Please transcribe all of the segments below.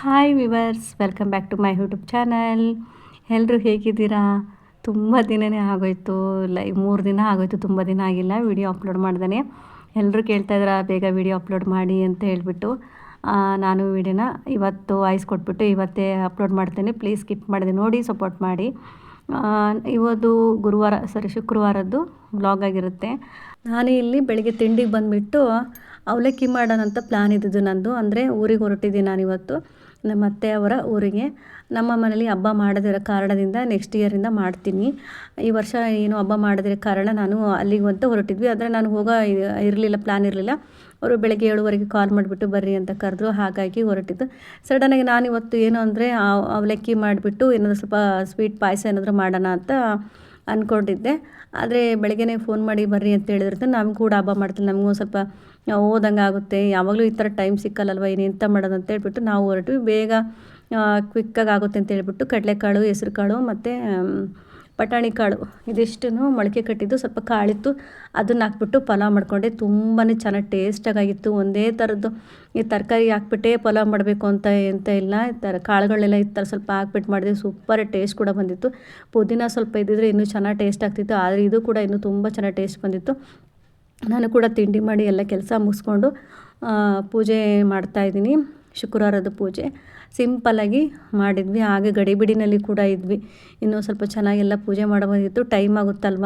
Hi viewers, welcome back to my YouTube channel. ಎಲ್ಲರೂ ಹೇಗಿದ್ದೀರಾ? ತುಂಬ ದಿನವೇ ಆಗೋಯ್ತು, 3 ದಿನ ಆಗೋಯ್ತು, ತುಂಬ ದಿನ ಆಗಿಲ್ಲ ವಿಡಿಯೋ ಅಪ್ಲೋಡ್ ಮಾಡ್ದೇ. ಎಲ್ಲರೂ ಕೇಳ್ತಾಯಿದ್ರ ಬೇಗ ವಿಡಿಯೋ ಅಪ್ಲೋಡ್ ಮಾಡಿ ಅಂತ ಹೇಳ್ಬಿಟ್ಟು ನಾನು ವಿಡಿಯೋನ ಇವತ್ತು ವಾಯ್ಸ್ ಕೊಟ್ಬಿಟ್ಟು ಇವತ್ತೇ ಅಪ್ಲೋಡ್ ಮಾಡ್ತೇನೆ. ಪ್ಲೀಸ್ ಸ್ಕಿಪ್ ಮಾಡಿದೆ ನೋಡಿ, ಸಪೋರ್ಟ್ ಮಾಡಿ. ಇವತ್ತು ಶುಕ್ರವಾರದ್ದು ವ್ಲಾಗ್ ಆಗಿರುತ್ತೆ. ನಾನು ಇಲ್ಲಿ ಬೆಳಿಗ್ಗೆ ತಿಂಡಿಗೆ ಬಂದುಬಿಟ್ಟು ಅವಲಕ್ಕಿ ಮಾಡೋಣ ಅಂತ ಪ್ಲ್ಯಾನ್ ಇದ್ದಿದ್ದು ನಂದು. ಅಂದರೆ ಊರಿಗೆ ಹೊರಟಿದ್ದೀನಿ ನಾನಿವತ್ತು ನಮ್ಮ ಅತ್ತೆಯವರ ಊರಿಗೆ. ನಮ್ಮ ಮನೇಲಿ ಹಬ್ಬ ಮಾಡದಿರೋ ಕಾರಣದಿಂದ ನೆಕ್ಸ್ಟ್ ಇಯರಿಂದ ಮಾಡ್ತೀನಿ. ಈ ವರ್ಷ ಏನು ಹಬ್ಬ ಮಾಡದಿರೋ ಕಾರಣ ನಾನು ಅಲ್ಲಿಗೆ ಅಂತ ಹೊರಟಿದ್ವಿ. ಆದರೆ ನಾನು ಪ್ಲ್ಯಾನ್ ಇರಲಿಲ್ಲ. ಅವರು ಬೆಳಗ್ಗೆ 7:15 ಕಾಲ್ ಮಾಡಿಬಿಟ್ಟು ಬರ್ರಿ ಅಂತ ಕರೆದ್ರು, ಹಾಗಾಗಿ ಹೊರಟಿದ್ದು. ಸಡನ್ನಾಗಿ ನಾನಿವತ್ತು ಏನು ಅಂದರೆ ಅವಲಕ್ಕಿ ಮಾಡಿಬಿಟ್ಟು ಏನಾದರೂ ಸ್ವಲ್ಪ ಸ್ವೀಟ್ ಪಾಯಸ ಏನಾದರೂ ಮಾಡೋಣ ಅಂತ ಅಂದ್ಕೊಂಡಿದ್ದೆ. ಆದರೆ ಬೆಳಗ್ಗೆನೇ ಫೋನ್ ಮಾಡಿ ಬರ್ರಿ ಅಂತ ಹೇಳಿದ್ರೆ ನಮಗೂ ಕೂಡ ಹಬ್ಬ ಮಾಡ್ತೀನಿ, ನಮಗೂ ಸ್ವಲ್ಪ ಓದಂಗೆ ಆಗುತ್ತೆ, ಯಾವಾಗಲೂ ಈ ಥರ ಟೈಮ್ ಸಿಕ್ಕಲ್ಲಲ್ವ, ಎಂತ ಮಾಡೋದು ಅಂತ ಹೇಳ್ಬಿಟ್ಟು ನಾವು ಹೊರಟ್ವಿ. ಬೇಗ ಕ್ವಿಕ್ಕಾಗಿ ಆಗುತ್ತೆ ಅಂತ ಹೇಳ್ಬಿಟ್ಟು ಕಡಲೆಕಾಳು, ಹೆಸ್ರು ಕಾಳು ಮತ್ತು ಬಟಾಣಿ ಕಾಳು ಇದಿಷ್ಟನ್ನು ಮೊಳಕೆ ಕಟ್ಟಿದ್ದು ಸ್ವಲ್ಪ ಕಾಳಿತ್ತು, ಅದನ್ನು ಹಾಕ್ಬಿಟ್ಟು ಪಲಾವ್ ಮಾಡಿಕೊಂಡೆ. ತುಂಬಾ ಚೆನ್ನಾಗಿ ಟೇಸ್ಟಾಗಿತ್ತು. ಒಂದೇ ಥರದ್ದು ಈ ತರಕಾರಿ ಹಾಕ್ಬಿಟ್ಟೇ ಪಲಾವ್ ಮಾಡಬೇಕು ಅಂತ ಇಲ್ಲ, ಕಾಳುಗಳೆಲ್ಲ ಈ ಥರ ಸ್ವಲ್ಪ ಹಾಕ್ಬಿಟ್ಟು ಮಾಡಿದೆ. ಸೂಪರ್ ಟೇಸ್ಟ್ ಕೂಡ ಬಂದಿತ್ತು. ಪುದೀನ ಸ್ವಲ್ಪ ಇದ್ದಿದ್ರೆ ಇನ್ನೂ ಚೆನ್ನಾಗಿ ಟೇಸ್ಟ್ ಆಗ್ತಿತ್ತು, ಆದರೆ ಇದು ಕೂಡ ಇನ್ನೂ ತುಂಬ ಚೆನ್ನಾಗಿ ಟೇಸ್ಟ್ ಬಂದಿತ್ತು. ನಾನು ಕೂಡ ತಿಂಡಿ ಮಾಡಿ ಎಲ್ಲ ಕೆಲಸ ಮುಗಿಸ್ಕೊಂಡು ಪೂಜೆ ಮಾಡ್ತಾಯಿದ್ದೀನಿ. ಶುಕ್ರವಾರದ ಪೂಜೆ ಸಿಂಪಲ್ಲಾಗಿ ಮಾಡಿದ್ವಿ. ಹಾಗೆ ಗಡಿಬಿಡಿನಲ್ಲಿ ಕೂಡ ಇದ್ವಿ. ಇನ್ನೂ ಸ್ವಲ್ಪ ಚೆನ್ನಾಗೆಲ್ಲ ಪೂಜೆ ಮಾಡಬಹುದಿತ್ತು, ಟೈಮ್ ಆಗುತ್ತಲ್ವ,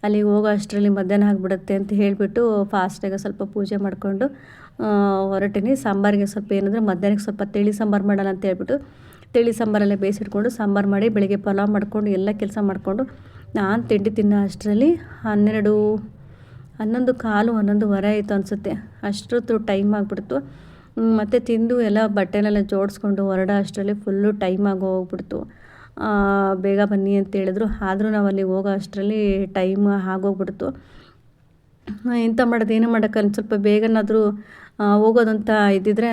ಅಲ್ಲಿಗೆ ಹೋಗೋ ಅಷ್ಟರಲ್ಲಿ ಮಧ್ಯಾಹ್ನ ಆಗಿಬಿಡುತ್ತೆ ಅಂತ ಹೇಳಿಬಿಟ್ಟು ಫಾಸ್ಟಾಗಿ ಸ್ವಲ್ಪ ಪೂಜೆ ಮಾಡಿಕೊಂಡು ಹೊರಟಿನಿ. ಸಾಂಬಾರಿಗೆ ಸ್ವಲ್ಪ ಏನಂದರೆ ಮಧ್ಯಾಹ್ನಕ್ಕೆ ಸ್ವಲ್ಪ ತಿಳಿ ಸಾಂಬಾರು ಮಾಡೋಣ ಅಂತ ಹೇಳ್ಬಿಟ್ಟು ತಿಳಿ ಸಾಂಬಾರಲ್ಲೇ ಬೇಯಿಸಿಟ್ಕೊಂಡು ಸಾಂಬಾರು ಮಾಡಿ ಬೆಳಗ್ಗೆ ಪಲಾವ್ ಮಾಡಿಕೊಂಡು ಎಲ್ಲ ಕೆಲಸ ಮಾಡಿಕೊಂಡು ನಾನು ತಿಂಡಿ ತಿನ್ನೋ ಅಷ್ಟರಲ್ಲಿ 11:15 ಆಯಿತು ಅನಿಸುತ್ತೆ. ಅಷ್ಟೊತ್ತು ಟೈಮ್ ಆಗಿಬಿಡ್ತು. ಮತ್ತು ತಿಂದು ಎಲ್ಲ ಬಟ್ಟೆನೆಲ್ಲ ಜೋಡಿಸ್ಕೊಂಡು ಹೊರಡೋ ಅಷ್ಟರಲ್ಲಿ ಫುಲ್ಲು ಟೈಮ್ ಆಗೋಗ್ಬಿಡ್ತು. ಬೇಗ ಬನ್ನಿ ಅಂತ ಹೇಳಿದ್ರು, ಆದರೂ ನಾವು ಅಲ್ಲಿಗೆ ಹೋಗೋ ಅಷ್ಟರಲ್ಲಿ ಟೈಮ್ ಆಗೋಗ್ಬಿಡ್ತು. ಎಂತ ಮಾಡೋದು, ಏನು ಮಾಡೋಕ್ಕಲ್ಲ, ಸ್ವಲ್ಪ ಬೇಗನಾದರೂ ಹೋಗೋದಂತ ಇದ್ದಿದ್ರೆ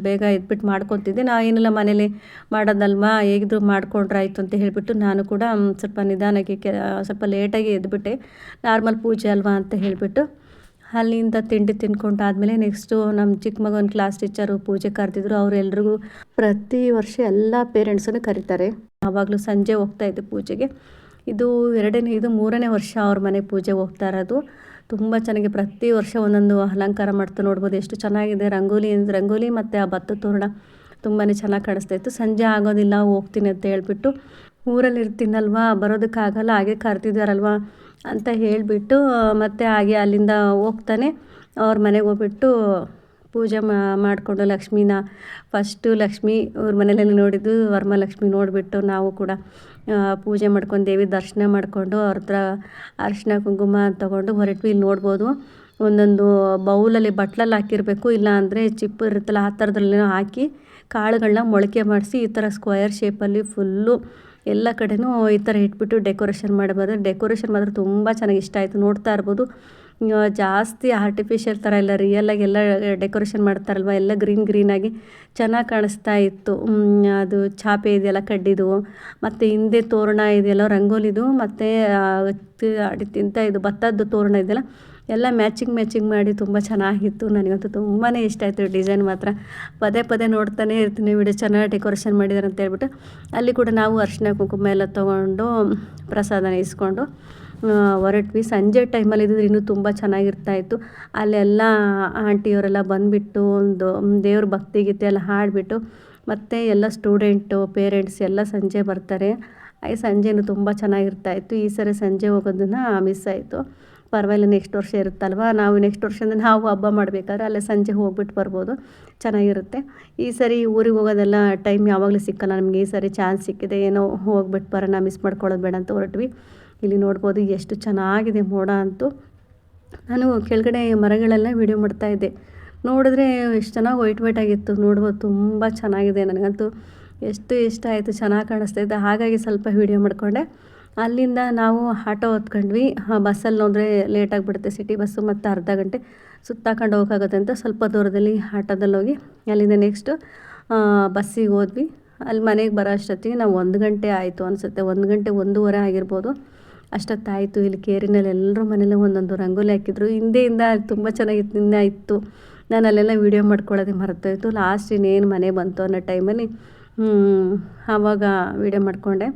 ಬೇಗ ಎದ್ಬಿಟ್ಟು ಮಾಡ್ಕೊತಿದ್ದೆ. ಏನಿಲ್ಲ ಮನೇಲಿ ಮಾಡೋದಲ್ವಾ, ಹೇಗಿದ್ರು ಮಾಡ್ಕೊಂಡ್ರೆ ಆಯಿತು ಅಂತ ಹೇಳಿಬಿಟ್ಟು ನಾನು ಕೂಡ ಸ್ವಲ್ಪ ನಿಧಾನಕ್ಕೆ ಸ್ವಲ್ಪ ಲೇಟಾಗಿ ಎದ್ಬಿಟ್ಟೆ. ನಾರ್ಮಲ್ ಪೂಜೆ ಅಲ್ವಾ ಅಂತ ಹೇಳಿಬಿಟ್ಟು ಅಲ್ಲಿಂದ ತಿಂಡಿ ತಿನ್ಕೊಂಡಾದ್ಮೇಲೆ ನೆಕ್ಸ್ಟು ನಮ್ಮ ಚಿಕ್ಕ ಮಗನ ಕ್ಲಾಸ್ ಟೀಚರು ಪೂಜೆ ಕರೆದಿದ್ರು. ಅವರೆಲ್ರಿಗೂ ಪ್ರತಿ ವರ್ಷ ಎಲ್ಲ ಪೇರೆಂಟ್ಸನ್ನು ಕರೀತಾರೆ. ಆವಾಗಲೂ ಸಂಜೆ ಹೋಗ್ತಾಯಿದ್ದೆ ಪೂಜೆಗೆ. ಇದು 3ನೇ ವರ್ಷ ಅವ್ರ ಮನೆ ಪೂಜೆ ಹೋಗ್ತಾ ಇರೋದು. ತುಂಬ ಚೆನ್ನಾಗಿ ಪ್ರತಿ ವರ್ಷ ಒಂದೊಂದು ಅಲಂಕಾರ ಮಾಡ್ತಾ ನೋಡ್ಬೋದು, ಎಷ್ಟು ಚೆನ್ನಾಗಿದೆ. ರಂಗೋಲಿ ಮತ್ತು ಆ ಭತ್ತ ತೋರಣ ತುಂಬಾ ಚೆನ್ನಾಗಿ ಕಾಣಿಸ್ತಾಯಿತ್ತು. ಸಂಜೆ ಆಗೋದಿಲ್ಲ, ಹೋಗ್ತೀನಿ ಅಂತ ಹೇಳ್ಬಿಟ್ಟು ಊರಲ್ಲಿ ಇರ್ತೀನಲ್ವ, ಬರೋದಕ್ಕಾಗಲ್ಲ, ಹಾಗೆ ಕರ್ತಿದ್ದಾರಲ್ವ ಅಂತ ಹೇಳಿಬಿಟ್ಟು ಮತ್ತು ಹಾಗೆ ಅಲ್ಲಿಂದ ಹೋಗ್ತಾನೆ ಅವ್ರ ಮನೆಗೆ ಹೋಗ್ಬಿಟ್ಟು ಪೂಜೆ ಮಾಡಿಕೊಂಡು ಫಸ್ಟು ಲಕ್ಷ್ಮಿ ಅವ್ರ ಮನೆಯಲ್ಲಿ ನೋಡಿದ್ದು, ವರಮಹಾಲಕ್ಷ್ಮಿ ನೋಡಿಬಿಟ್ಟು ನಾವು ಕೂಡ ಪೂಜೆ ಮಾಡ್ಕೊಂಡು ದೇವಿ ದರ್ಶನ ಮಾಡಿಕೊಂಡು ಅವ್ರ ಹತ್ರ ಅರಿಶಿನ ಕುಂಕುಮ ತೊಗೊಂಡು ಹೊರಟ್ವಿ. ಇಲ್ಲಿ ನೋಡ್ಬೋದು, ಒಂದೊಂದು ಬೌಲಲ್ಲಿ ಬಟ್ಲಲ್ಲಿ ಹಾಕಿರಬೇಕು, ಇಲ್ಲ ಅಂದರೆ ಚಿಪ್ಪು ಇರುತ್ತಲ್ಲ ಆ ಥರದ್ರಲ್ಲೇನೋ ಹಾಕಿ ಕಾಳುಗಳನ್ನ ಮೊಳಕೆ ಮಾಡಿಸಿ ಈ ಥರ ಸ್ಕ್ವಯರ್ ಶೇಪಲ್ಲಿ ಫುಲ್ಲು ಎಲ್ಲ ಕಡೆನೂ ಈ ಥರ ಇಟ್ಬಿಟ್ಟು ಡೆಕೋರೇಷನ್ ಮಾಡಬಾರ್ದು. ಡೆಕೋರೇಷನ್ ಮಾತ್ರ ತುಂಬ ಚೆನ್ನಾಗಿ ಇಷ್ಟ ಆಯಿತು. ನೋಡ್ತಾ ಇರ್ಬೋದು, ಜಾಸ್ತಿ ಆರ್ಟಿಫಿಷಿಯಲ್ ಥರ ಎಲ್ಲ ರಿಯಲಾಗಿ ಎಲ್ಲ ಡೆಕೋರೇಷನ್ ಮಾಡ್ತಾರಲ್ವ, ಎಲ್ಲ ಗ್ರೀನಾಗಿ ಚೆನ್ನಾಗಿ ಕಾಣಿಸ್ತಾ ಇತ್ತು. ಅದು ಚಾಪೆ ಇದೆಯಲ್ಲ ಕಡ್ಡಿದು, ಮತ್ತು ಹಿಂದೆ ತೋರಣ ಇದೆಯಲ್ಲ ರಂಗೋಲಿದು, ಮತ್ತು ಇದು ಭತ್ತದ ತೋರಣ ಇದೆಯಲ್ಲ ಎಲ್ಲ ಮ್ಯಾಚಿಂಗ್ ಮಾಡಿ ತುಂಬ ಚೆನ್ನಾಗಿತ್ತು. ನನಗಂತೂ ತುಂಬಾ ಇಷ್ಟ ಆಯಿತು ಡಿಸೈನ್ ಮಾತ್ರ. ಪದೇ ನೋಡ್ತಾನೆ ಇರ್ತೀನಿ, ವಿಡಿಯೋ ಚೆನ್ನಾಗಿ ಡೆಕೋರೇಷನ್ ಮಾಡಿದ್ದಾರೆ ಅಂತ ಹೇಳ್ಬಿಟ್ಟು. ಅಲ್ಲಿ ಕೂಡ ನಾವು ಅರಿಶಿನ ಕುಂಕುಮ ಎಲ್ಲ ತೊಗೊಂಡು ಪ್ರಸಾದನ ಇಸ್ಕೊಂಡು ಹೊರಟ್ವಿ. ಸಂಜೆ ಟೈಮಲ್ಲಿ ಇದ್ದಿದ್ರೆ ಇನ್ನೂ ತುಂಬ ಚೆನ್ನಾಗಿರ್ತಾಯಿತ್ತು. ಅಲ್ಲೆಲ್ಲ ಆಂಟಿಯವರೆಲ್ಲ ಬಂದುಬಿಟ್ಟು ಒಂದು ದೇವ್ರ ಭಕ್ತಿಗೀತೆ ಎಲ್ಲ ಹಾಡಿಬಿಟ್ಟು ಮತ್ತು ಎಲ್ಲ ಸ್ಟೂಡೆಂಟು ಪೇರೆಂಟ್ಸ್ ಎಲ್ಲ ಸಂಜೆ ಬರ್ತಾರೆ. ಸಂಜೆನೂ ತುಂಬ ಚೆನ್ನಾಗಿರ್ತಾಯಿತ್ತು. ಈ ಸರಿ ಸಂಜೆ ಹೋಗೋದನ್ನು ಮಿಸ್ ಆಯಿತು. ಪರವಾಗಿಲ್ಲ, ನೆಕ್ಸ್ಟ್ ವರ್ಷ ಇರುತ್ತಲ್ವ, ನೆಕ್ಸ್ಟ್ ವರ್ಷದಿಂದ ನಾವು ಹಬ್ಬ ಮಾಡಬೇಕಾದ್ರೆ ಅಲ್ಲೇ ಸಂಜೆ ಹೋಗ್ಬಿಟ್ಟು ಬರ್ಬೋದು, ಚೆನ್ನಾಗಿರುತ್ತೆ. ಈ ಸರಿ ಊರಿಗೆ ಹೋಗೋದೆಲ್ಲ ಟೈಮ್ ಯಾವಾಗಲೂ ಸಿಕ್ಕಲ್ಲ ನಮಗೆ. ಈ ಸರಿ ಚಾನ್ಸ್ ಸಿಕ್ಕಿದೆ, ಏನೋ ಹೋಗ್ಬಿಟ್ಟು ಬರೋಣ, ಮಿಸ್ ಮಾಡ್ಕೊಳ್ಳೋದು ಬೇಡ ಅಂತ ಹೊರಟ್ವಿ. ಇಲ್ಲಿ ನೋಡ್ಬೋದು ಎಷ್ಟು ಚೆನ್ನಾಗಿದೆ ಮೋಡ ಅಂತೂ. ನಾನು ಕೆಳಗಡೆ ಮರಗಳೆಲ್ಲ ವೀಡಿಯೋ ಮಾಡ್ತಾಯಿದ್ದೆ, ನೋಡಿದ್ರೆ ಎಷ್ಟು ಚೆನ್ನಾಗಿ ವೈಟ್ ಆಗಿತ್ತು. ನೋಡ್ಬೋದು, ತುಂಬ ಚೆನ್ನಾಗಿದೆ. ನನಗಂತೂ ಎಷ್ಟು ಇಷ್ಟ ಆಯಿತು, ಚೆನ್ನಾಗಿ ಕಾಣಿಸ್ತಾಯಿದ್ದೆ, ಹಾಗಾಗಿ ಸ್ವಲ್ಪ ವೀಡಿಯೋ ಮಾಡಿಕೊಂಡೆ. ಅಲ್ಲಿಂದ ನಾವು ಆಟೋ ಹೊತ್ಕೊಂಡ್ವಿ. ಬಸ್ಸಲ್ಲಿ ಹೋದರೆ ಲೇಟಾಗಿಬಿಡುತ್ತೆ, ಸಿಟಿ ಬಸ್ಸು, ಮತ್ತು ಅರ್ಧ ಗಂಟೆ ಸುತ್ತಾಕೊಂಡು ಹೋಗೋಕ್ಕಾಗುತ್ತೆ ಅಂತ ಸ್ವಲ್ಪ ದೂರದಲ್ಲಿ ಆಟೋದಲ್ಲಿ ಹೋಗಿ ಅಲ್ಲಿಂದ ನೆಕ್ಸ್ಟು ಬಸ್ಸಿಗೆ ಹೋದ್ವಿ. ಅಲ್ಲಿ ಮನೆಗೆ ಬರೋ ಅಷ್ಟೊತ್ತಿಗೆ ನಾವು 1 ಗಂಟೆ ಆಯಿತು ಅನಿಸುತ್ತೆ, 1 ಗಂಟೆ 1:15 ಆಗಿರ್ಬೋದು, ಅಷ್ಟೊತ್ತಾಯಿತು. ಇಲ್ಲಿ ಕೇರಿನಲ್ಲಿ ಎಲ್ಲರೂ ಮನೇಲಿ ಒಂದೊಂದು ರಂಗೋಲಿ ಹಾಕಿದ್ರು. ಹಿಂದೆಯಿಂದ ತುಂಬ ಚೆನ್ನಾಗಿತ್ತು, ಇತ್ತು ನಾನು ಅಲ್ಲೆಲ್ಲ ವೀಡಿಯೋ ಮಾಡ್ಕೊಳ್ಳೋದೇ ಮರ್ತೋಯ್ತು. ಲಾಸ್ಟ್ ಇನ್ನೇನು ಮನೆ ಬಂತು ಅನ್ನೋ ಟೈಮಲ್ಲಿ ಆವಾಗ ವೀಡಿಯೋ ಮಾಡಿಕೊಂಡೆ.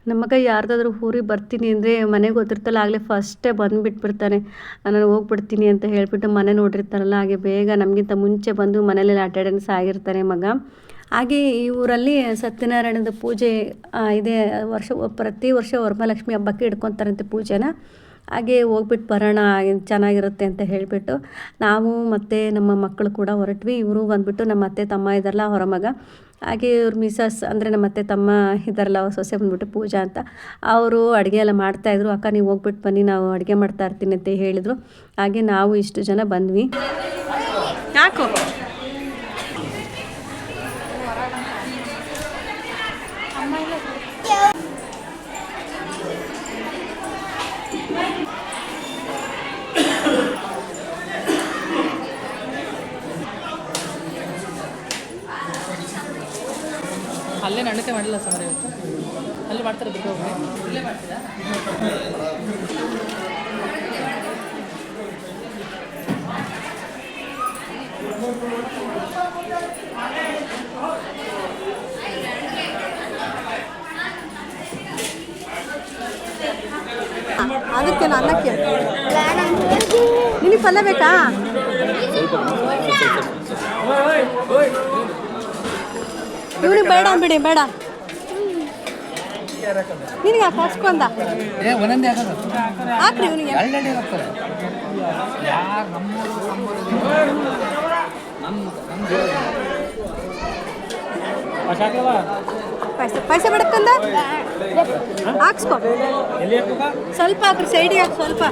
ನಮ್ಮ ಮಗ ಯಾರ್ದಾದ್ರೂ ಊರಿಗೆ ಬರ್ತೀನಿ ಅಂದರೆ ಮನೆಗೆ ಗೊತ್ತಿರ್ತಲ್ಲ, ಆಗಲೇ ಫಸ್ಟೇ ಬಂದುಬಿಟ್ಬಿಡ್ತಾನೆ. ನಾನು ಹೋಗ್ಬಿಡ್ತೀನಿ ಅಂತ ಹೇಳಿಬಿಟ್ಟು ಮನೆ ನೋಡಿರ್ತಾರಲ್ಲ, ಹಾಗೆ ಬೇಗ ನಮಗಿಂತ ಮುಂಚೆ ಬಂದು ಮನೇಲೆಲ್ಲ ಅಟೆಂಡೆನ್ಸ್ ಆಗಿರ್ತಾನೆ ಮಗ. ಹಾಗೆ ಈ ಊರಲ್ಲಿ ಸತ್ಯನಾರಾಯಣದ ಪೂಜೆ ಇದೆ, ಪ್ರತಿ ವರ್ಷ ವರಮಹಾಲಕ್ಷ್ಮಿ ಹಬ್ಬಕ್ಕೆ ಇಟ್ಕೊತಾರಂತೆ ಪೂಜೆನ. ಹಾಗೆ ಹೋಗ್ಬಿಟ್ಟು ಬರೋಣ ಚೆನ್ನಾಗಿರುತ್ತೆ ಅಂತ ಹೇಳಿಬಿಟ್ಟು ನಾವು ಮತ್ತು ನಮ್ಮ ಮಕ್ಕಳು ಕೂಡ ಹೊರಟ್ವಿ. ಇವರು ಬಂದುಬಿಟ್ಟು ನಮ್ಮ ಅತ್ತೆ ತಮ್ಮ ಇದ್ದಾರಲ್ಲ ಅವರ ಮಗ, ಹಾಗೆ ಇವ್ರ ಮಿಸಸ್ ಅಂದರೆ ನಮ್ಮ ಅತ್ತೆ ತಮ್ಮ ಇದ್ದಾರಲ್ಲ ಅವ್ರ ಸೊಸೆ ಬಂದುಬಿಟ್ಟು ಪೂಜಾ ಅಂತ, ಅವರು ಅಡುಗೆ ಎಲ್ಲ ಮಾಡ್ತಾಯಿದ್ರು. ಅಕ್ಕ ನೀವು ಹೋಗ್ಬಿಟ್ಟು ಬನ್ನಿ, ನಾವು ಅಡುಗೆ ಮಾಡ್ತಾ ಇರ್ತೀನಿ ಅಂತ ಹೇಳಿದರು. ಹಾಗೆ ನಾವು ಇಷ್ಟು ಜನ ಬಂದ್ವಿ. ಯಾಕೋ ಅಲ್ಲೇ ನಡತೆ ಮಾಡಿಲ್ಲ ಸರ್ ಇವತ್ತು, ಅಲ್ಲಿ ಮಾಡ್ತಾರೆ ಬಿಟ್ಟು ಹೋಗಿ ಇಲ್ಲೇ ಮಾಡ್ತೀರಾ? ಅದಕ್ಕೆ ಅನ್ನಕ್ಕೆ ನಿನಗೆ ಪಲ್ಯ ಬೇಕಾ? ಇವನಿಗೆ ಬೇಡ ಅಂದ್ಬಿಡಿ, ಬೇಡ ನಿನಗೆ ಹಾಕ್ಸ್ಕೊಂಡ ಹಾಕ್ರಿ ಇವನಿಗೆ. ಪೈಸೆ ಬಿಡಕ್ಕಂದ ಹಾಕ್ಸ್ಕೊ, ಸ್ವಲ್ಪ ಹಾಕ್ರಿ ಸೈಡಿಗೆ ಹಾಕಿ, ಸ್ವಲ್ಪ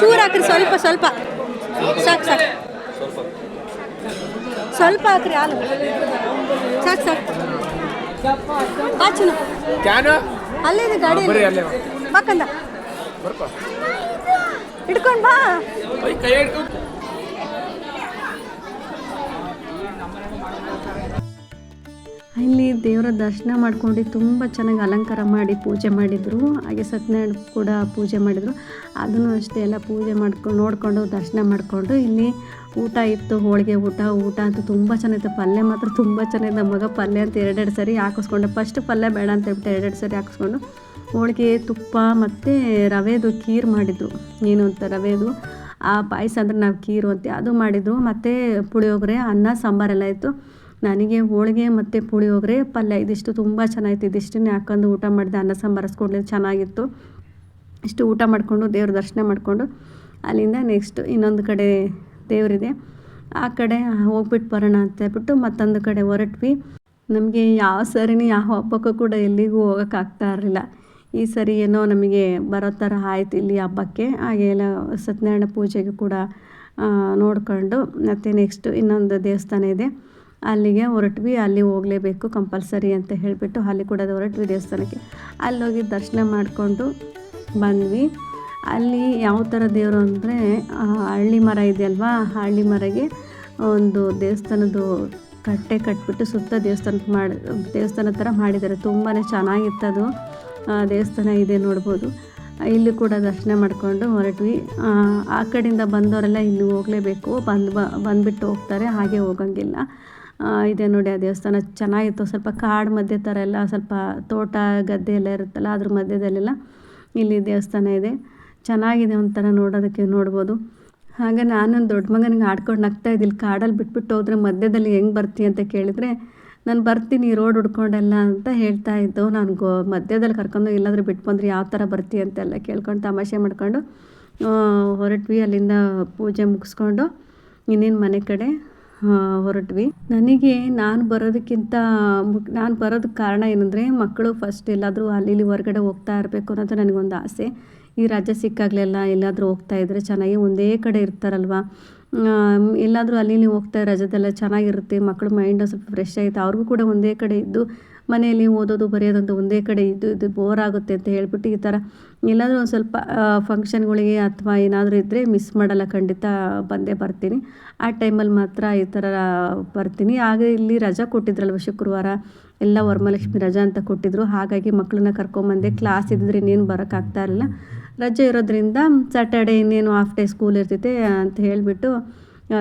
ಚೂರು ಹಾಕ್ರಿ, ಸ್ವಲ್ಪ ಸ್ವಲ್ಪ ಸಾಕು ಸಾಕು, ಸ್ವಲ್ಪ ಹಾಕ್ರಿ ಹಾಲು ಸಾಕು ಸಾಕು. ಬಾಚುನು ಅಲ್ಲಿದೆ ಗಾಡಿ ಬಾಕಂದ ಹಿಡ್ಕೊಂಡು ಬಾ. ಇಲ್ಲಿ ದೇವರ ದರ್ಶನ ಮಾಡ್ಕೊಂಡು ತುಂಬ ಚೆನ್ನಾಗಿ ಅಲಂಕಾರ ಮಾಡಿ ಪೂಜೆ ಮಾಡಿದರು. ಹಾಗೆ ಸತ್ಯನಾರಾಯಣ ಕೂಡ ಪೂಜೆ ಮಾಡಿದರು. ಅದನ್ನು ಅಷ್ಟೇ ಎಲ್ಲ ಪೂಜೆ ಮಾಡ್ಕೊಂಡು ನೋಡಿಕೊಂಡು ದರ್ಶನ ಮಾಡಿಕೊಂಡು ಇಲ್ಲಿ ಊಟ ಇತ್ತು, ಹೋಳಿಗೆ ಊಟ ಅಂತೂ ತುಂಬ ಚೆನ್ನಾಗಿತ್ತು. ಪಲ್ಯ ಮಾತ್ರ ತುಂಬ ಚೆನ್ನಾಗಿದೆ. ನಮ್ಮ ಮಗ ಪಲ್ಯ ಅಂತ ಎರಡೆರಡು ಸರಿ ಹಾಕಿಸ್ಕೊಂಡೆ. ಫಸ್ಟ್ ಪಲ್ಯ ಬೇಡ ಅಂತ ಹೇಳ್ಬಿಟ್ಟು ಎರಡೆರಡು ಸರಿ ಹಾಕಿಸ್ಕೊಂಡು ಹೋಳಿಗೆ, ತುಪ್ಪ ಮತ್ತು ರವೆದು ಖೀರು ಮಾಡಿದರು. ಏನು ಅಂತ ರವೆದು ಆ ಪಾಯಸ ಅಂದರೆ ನಾವು ಖೀರು ಅಂತ ಅದು ಮಾಡಿದರು. ಮತ್ತು ಪುಳಿಯೋಗರೆ, ಅನ್ನ ಸಾಂಬಾರೆಲ್ಲ ಇತ್ತು. ನನಗೆ ಹೋಳಿಗೆ ಮತ್ತು ಪುಳಿಯೋಗರೆ, ಪಲ್ಯ ಇದಿಷ್ಟು ತುಂಬ ಚೆನ್ನಾಗಿತ್ತು. ಇದಿಷ್ಟನ್ನೇ ಹಾಕೊಂಡು ಊಟ ಮಾಡಿದೆ. ಅನ್ನ ಸಾಂಬಾರು ಹಸ್ಕೊಂಡ್ರೆ ಚೆನ್ನಾಗಿತ್ತು. ಇಷ್ಟು ಊಟ ಮಾಡಿಕೊಂಡು ದೇವ್ರ ದರ್ಶನ ಮಾಡಿಕೊಂಡು ಅಲ್ಲಿಂದ ನೆಕ್ಸ್ಟ್ ಇನ್ನೊಂದು ಕಡೆ ದೇವರಿದೆ, ಆ ಕಡೆ ಹೋಗ್ಬಿಟ್ಟು ಬರೋಣ ಅಂತ ಹೇಳ್ಬಿಟ್ಟು ಮತ್ತೊಂದು ಕಡೆ ಹೊರಟ್ವಿ. ನಮಗೆ ಯಾವ ಸರಿನೂ ಯಾವ ಹಬ್ಬಕ್ಕೂ ಕೂಡ ಎಲ್ಲಿಗೂ ಹೋಗೋಕ್ಕಾಗ್ತಾ ಇರಲಿಲ್ಲ. ಈ ಸರಿ ಏನೋ ನಮಗೆ ಬರೋ ಥರ ಆಯ್ತು ಇಲ್ಲಿ ಹಬ್ಬಕ್ಕೆ. ಹಾಗೆ ಎಲ್ಲ ಸತ್ಯನಾರಾಯಣ ಪೂಜೆಗೆ ಕೂಡ ನೋಡಿಕೊಂಡು ಮತ್ತು ನೆಕ್ಸ್ಟು ಇನ್ನೊಂದು ದೇವಸ್ಥಾನ ಇದೆ, ಅಲ್ಲಿಗೆ ಹೊರಟ್ವಿ. ಅಲ್ಲಿ ಹೋಗಲೇಬೇಕು ಕಂಪಲ್ಸರಿ ಅಂತ ಹೇಳಿಬಿಟ್ಟು ಅಲ್ಲಿ ಕೂಡ ಹೊರಟ್ವಿ ದೇವಸ್ಥಾನಕ್ಕೆ. ಅಲ್ಲೋಗಿ ದರ್ಶನ ಮಾಡಿಕೊಂಡು ಬಂದ್ವಿ. ಅಲ್ಲಿ ಯಾವ ಥರ ದೇವರು ಅಂದರೆ ಹಳ್ಳಿ ಮರ ಇದೆಯಲ್ವಾ, ಹಳ್ಳಿ ಮರಗೆ ಒಂದು ದೇವಸ್ಥಾನದ್ದು ಕಟ್ಟೆ ಕಟ್ಬಿಟ್ಟು ಸುತ್ತ ದೇವಸ್ಥಾನ ಥರ ಮಾಡಿದ್ದಾರೆ. ತುಂಬಾ ಚೆನ್ನಾಗಿತ್ತದು ದೇವಸ್ಥಾನ ಇದೆ, ನೋಡ್ಬೋದು. ಇಲ್ಲಿ ಕೂಡ ದರ್ಶನ ಮಾಡಿಕೊಂಡು ಹೊರಟ್ವಿ. ಆ ಕಡೆಯಿಂದ ಬಂದವರೆಲ್ಲ ಇಲ್ಲಿ ಹೋಗಲೇಬೇಕು, ಬಂದುಬಿಟ್ಟು ಹೋಗ್ತಾರೆ, ಹಾಗೆ ಹೋಗಂಗಿಲ್ಲ. ಇದೆ ನೋಡಿ ಆ ದೇವಸ್ಥಾನ ಚೆನ್ನಾಗಿತ್ತು. ಸ್ವಲ್ಪ ಕಾಡು ಮಧ್ಯೆ ಥರ ಎಲ್ಲ ಸ್ವಲ್ಪ ತೋಟ ಗದ್ದೆ ಎಲ್ಲ ಇರುತ್ತಲ್ಲ, ಅದ್ರ ಮಧ್ಯದಲ್ಲೆಲ್ಲ ಇಲ್ಲಿ ದೇವಸ್ಥಾನ ಇದೆ. ಚೆನ್ನಾಗಿದೆ, ಒಂಥರ ನೋಡೋದಕ್ಕೆ ನೋಡ್ಬೋದು. ಹಾಗೆ ನಾನು ದೊಡ್ಡ ಮಗನಿಗೆ ಆಡ್ಕೊಂಡು ನಗ್ತಾ ಇದ್ದಿಲ್ಲ, ಕಾಡಲ್ಲಿ ಬಿಟ್ಬಿಟ್ಟು ಹೋದರೆ ಮಧ್ಯದಲ್ಲಿ ಹೆಂಗೆ ಬರ್ತೀನಿ ಅಂತ ಕೇಳಿದರೆ ನಾನು ಬರ್ತೀನಿ ರೋಡ್ ಹುಡ್ಕೊಂಡೆಲ್ಲ ಅಂತ ಹೇಳ್ತಾ ಇದ್ದವು. ನಾನು ಮಧ್ಯದಲ್ಲಿ ಕರ್ಕೊಂಡು ಎಲ್ಲಾದರೂ ಬಿಟ್ಟು ಬಂದರೆ ಯಾವ ಥರ ಬರ್ತೀವಿ ಅಂತೆಲ್ಲ ಕೇಳ್ಕೊಂಡು ತಮಾಷೆ ಮಾಡ್ಕೊಂಡು ಹೊರಟ್ವಿ. ಅಲ್ಲಿಂದ ಪೂಜೆ ಮುಗಿಸ್ಕೊಂಡು ಇನ್ನೇನು ಮನೆ ಕಡೆ ಹೊರಟ್ವಿ. ನನಗೆ ನಾನು ಬರೋದಕ್ಕೆ ಕಾರಣ ಏನಂದರೆ ಮಕ್ಕಳು ಫಸ್ಟ್ ಎಲ್ಲಾದರೂ ಅಲ್ಲಿ ಹೊರಗಡೆ ಹೋಗ್ತಾ ಇರಬೇಕು ಅನ್ನೋದು ನನಗೊಂದು ಆಸೆ. ಈ ರಜೆ ಸಿಕ್ಕಾಗಲೆಲ್ಲ ಎಲ್ಲಾದರೂ ಹೋಗ್ತಾಯಿದ್ರೆ ಚೆನ್ನಾಗಿ ಒಂದೇ ಕಡೆ ಇರ್ತಾರಲ್ವ, ಎಲ್ಲಾದರೂ ಅಲ್ಲಿ ಹೋಗ್ತಾ ರಜದೆಲ್ಲ ಚೆನ್ನಾಗಿರುತ್ತೆ. ಮಕ್ಕಳು ಮೈಂಡ್ ಸ್ವಲ್ಪ ಫ್ರೆಶ್ ಆಗುತ್ತೆ. ಅವ್ರಿಗೂ ಕೂಡ ಒಂದೇ ಕಡೆ ಇದ್ದು ಮನೆಯಲ್ಲಿ ಓದೋದು ಬರೆಯೋದಂತ ಒಂದೇ ಕಡೆ ಇದು ಬೋರ್ ಆಗುತ್ತೆ ಅಂತ ಹೇಳ್ಬಿಟ್ಟು ಈ ಥರ ಎಲ್ಲಾದರೂ ಒಂದು ಸ್ವಲ್ಪ ಫಂಕ್ಷನ್ಗಳಿಗೆ ಅಥವಾ ಏನಾದರೂ ಇದ್ದರೆ ಮಿಸ್ ಮಾಡಲ್ಲ, ಖಂಡಿತ ಬಂದೇ ಬರ್ತೀನಿ. ಆ ಟೈಮಲ್ಲಿ ಮಾತ್ರ ಈ ಥರ ಬರ್ತೀನಿ. ಹಾಗೆ ಇಲ್ಲಿ ರಜಾ ಕೊಟ್ಟಿದ್ರಲ್ವ ಶುಕ್ರವಾರ ಎಲ್ಲ ವರಮಹಾಲಕ್ಷ್ಮಿ ರಜಾ ಅಂತ ಕೊಟ್ಟಿದ್ರು. ಹಾಗಾಗಿ ಮಕ್ಕಳನ್ನ ಕರ್ಕೊಂಬಂದೆ. ಕ್ಲಾಸ್ ಇದ್ದಿದ್ರೆ ಇನ್ನೇನು ಬರೋಕ್ಕಾಗ್ತಾ ಇರಲಿಲ್ಲ. ರಜೆ ಇರೋದ್ರಿಂದ ಸ್ಯಾಟರ್ಡೇ ಇನ್ನೇನು ಹಾಫ್ ಡೇ ಸ್ಕೂಲ್ ಇರ್ತೈತೆ ಅಂತ ಹೇಳಿಬಿಟ್ಟು